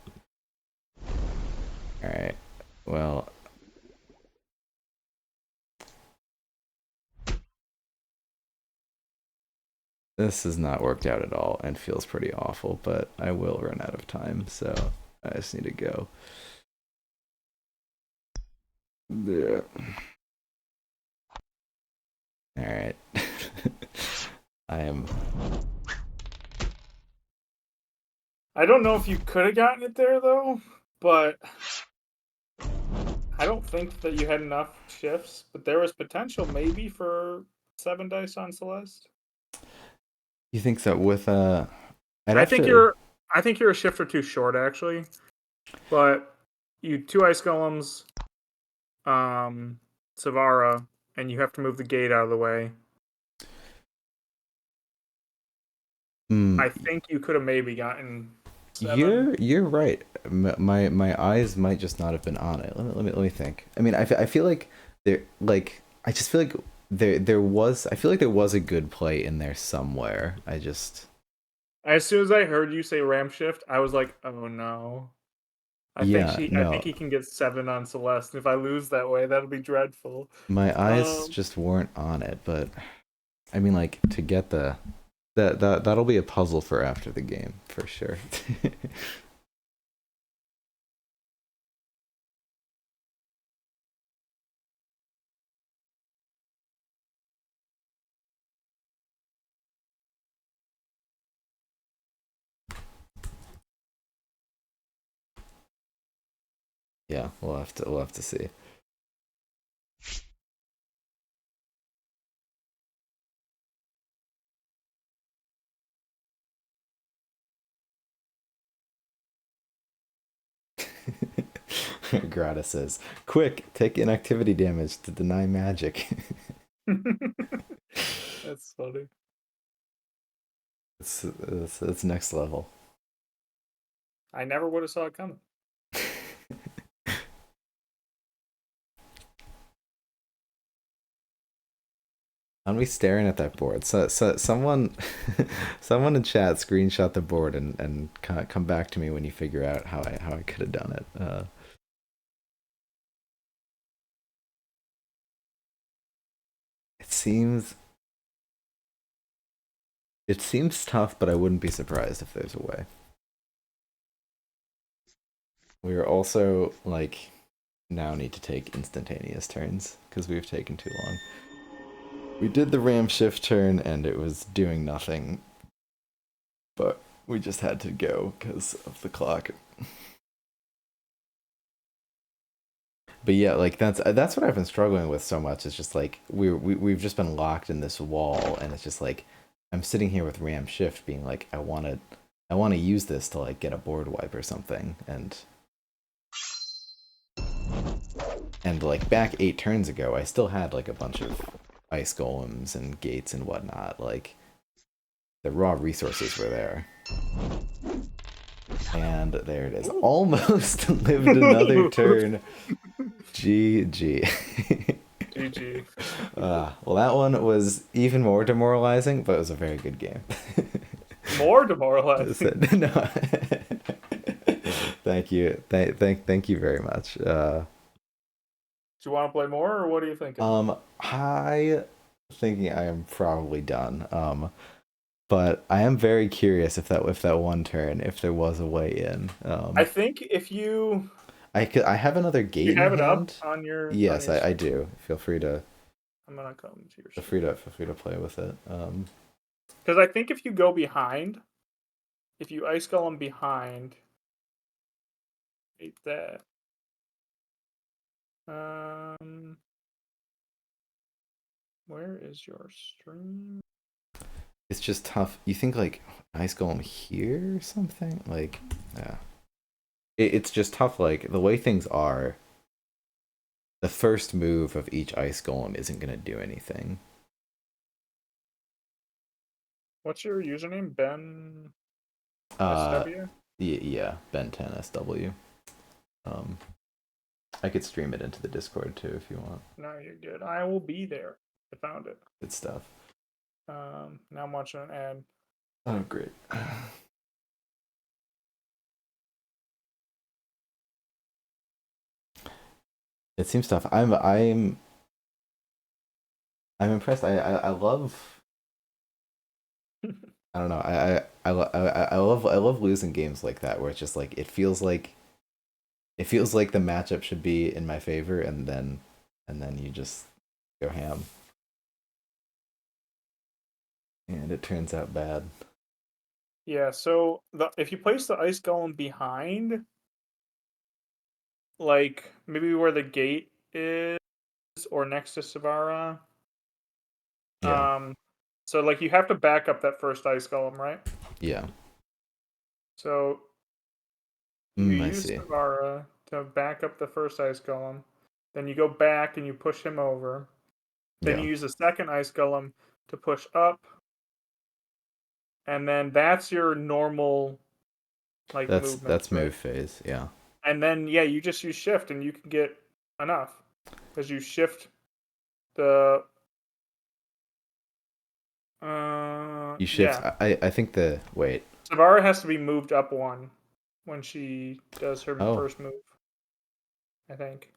Alright, well... this has not worked out at all and feels pretty awful, but I will run out of time, so I just need to go. Yeah. Alright. I am... I don't know if you could have gotten it there though, but I don't think that you had enough shifts. But there was potential maybe for 7 dice on Celeste. You think so? With I'd I have think to. you're a shift or two short actually, but you 2 ice golems, Savara, and you have to move the gate out of the way. I think you could have maybe gotten 7. You're right. My eyes might just not have been on it. Let me think. I mean, I feel like there like I just feel like there was I feel like there was a good play in there somewhere. I just As soon as I heard you say ram shift, I was like, oh no. I yeah, think no. he can get 7 on Celeste. If I lose that way, that'll be dreadful. My eyes Um, just weren't on it, but I mean like to get the that'll be a puzzle for after the game for sure. Yeah, we'll have to see. Grata says, "Quick, take inactivity damage to deny magic." That's funny. It's next level. I never would have saw it coming. I'm be staring at that board. So someone, someone in chat screenshot the board and come back to me when you figure out how I could have done it. It seems it seems tough, but I wouldn't be surprised if there's a way. We are also like now need to take instantaneous turns because we've taken too long. We did the ram shift turn and it was doing nothing, but we just had to go because of the clock. But yeah, like that's what I've been struggling with so much. It's just like we've just been locked in this wall, and it's just like I'm sitting here with ram shift, being like I want to use this to like get a board wipe or something, and like back 8 turns ago, I still had like a bunch of ice golems and gates and whatnot. Like the raw resources were there. And there it is. Almost lived another turn. GG. GG. Well, that one was even more demoralizing, but it was a very good game. More demoralizing. No. Thank you. Thank you very much. Do you want to play more, or what are you thinking? I thinking I am probably done. But I am very curious if that one turn, if there was a way in. I think if you I have another you gate in have it up hand. on your Yes, I do. Feel free to I'm gonna come to your feel free to play with it. because I think if you go behind, if you ice golem behind, hate that. Where is your stream? It's just tough. You think like ice golem here or something? Like, yeah. It's just tough. Like the way things are, the first move of each ice golem isn't gonna do anything. What's your username? Ben Uh, SW? yeah, Ben 10 SW. I could stream it into the Discord too if you want. No, you're good. I will be there. I found it. Good stuff. Now I'm watching an ad. Oh, great. It seems tough. I'm impressed. I love. I don't know. I love losing games like that where it's just like it feels like the matchup should be in my favor, and then you just go ham, and it turns out bad. Yeah, so if you place the ice golem behind, like maybe where the gate is, or next to Savara, Yeah. so like you have to back up that first ice golem, right? Yeah. So you I use see. Savara to back up the first ice golem, then you go back and you push him over. Then Yeah. you use the second ice golem to push up, and then that's your normal like movement, That's right? move phase. Yeah. And then yeah, you just use shift and you can get enough because you shift the You shift. yeah. I think the wait. Savara has to be moved up one when she does her Oh. first move, I think.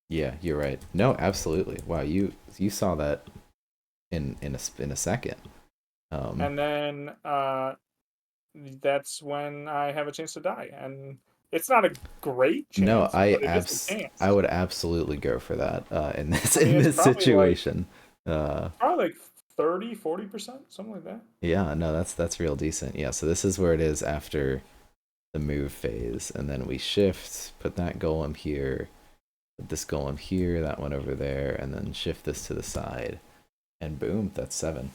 Yeah, you're right. No, absolutely. Wow, you saw that in a second. And then that's when I have a chance to die. And it's not a great No, chance, but it is a I chance. would absolutely go for that in this I mean, in it's this situation. probably like 30, 40%, something like that. Yeah, no, that's real decent. Yeah, so this is where it is after the move phase, and then we shift, put that golem here, put this golem here, that one over there, and then shift this to the side, and boom, that's 7.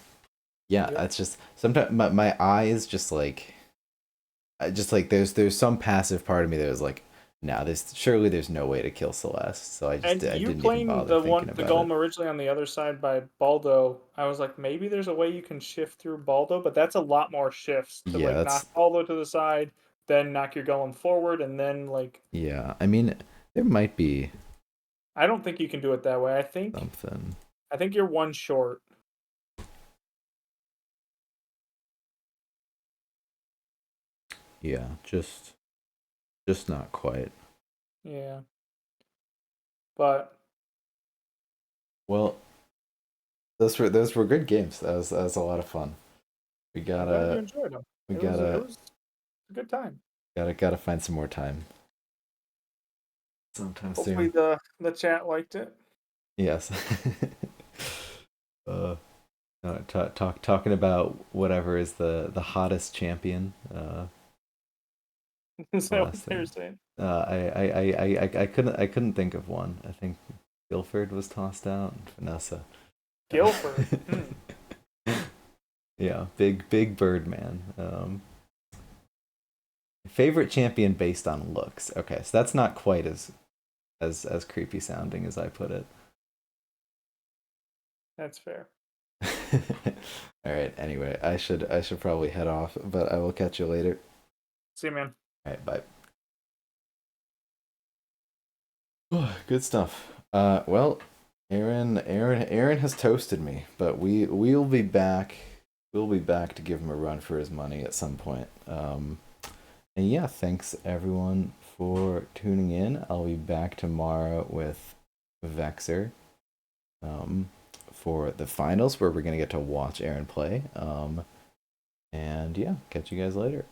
Yeah, Yep. that's just sometimes my eyes just like there's some passive part of me that was like, nah, there's no way to kill Celeste, so And I you didn't even playing bother thinking the about it. golem originally on the other side by Baldo, I was like, maybe there's a way you can shift through Baldo, but that's a lot more shifts to Yeah, like knock that's Baldo to the side, then knock your golem forward, and then like yeah. I mean, there might be I don't think you can do it that way. I think something. I think you're one short. Yeah, just not quite. Yeah. But Well, those were good games. That was a lot of fun. We I'm glad you gotta enjoyed them. we It gotta was a good time. gotta find some more time sometime Hopefully soon. the chat liked it. Yes. uh, talking about whatever is the hottest champion. Is The that what last they were thing. saying? I couldn't think of one. I think Guilford was tossed out. Vanessa. Guilford. Hmm. Yeah, big bird man. Favorite champion based on looks. Okay, so that's not quite as creepy sounding as I put it. That's fair. All right. Anyway, I should probably head off, but I will catch you later. See you, man. All right. Bye. Good stuff. Well, Aaron has toasted me, but we'll be back. We'll be back to give him a run for his money at some point. And yeah, thanks everyone for tuning in. I'll be back tomorrow with Vexer. For the finals where we're gonna get to watch Aaron play. And yeah, catch you guys later.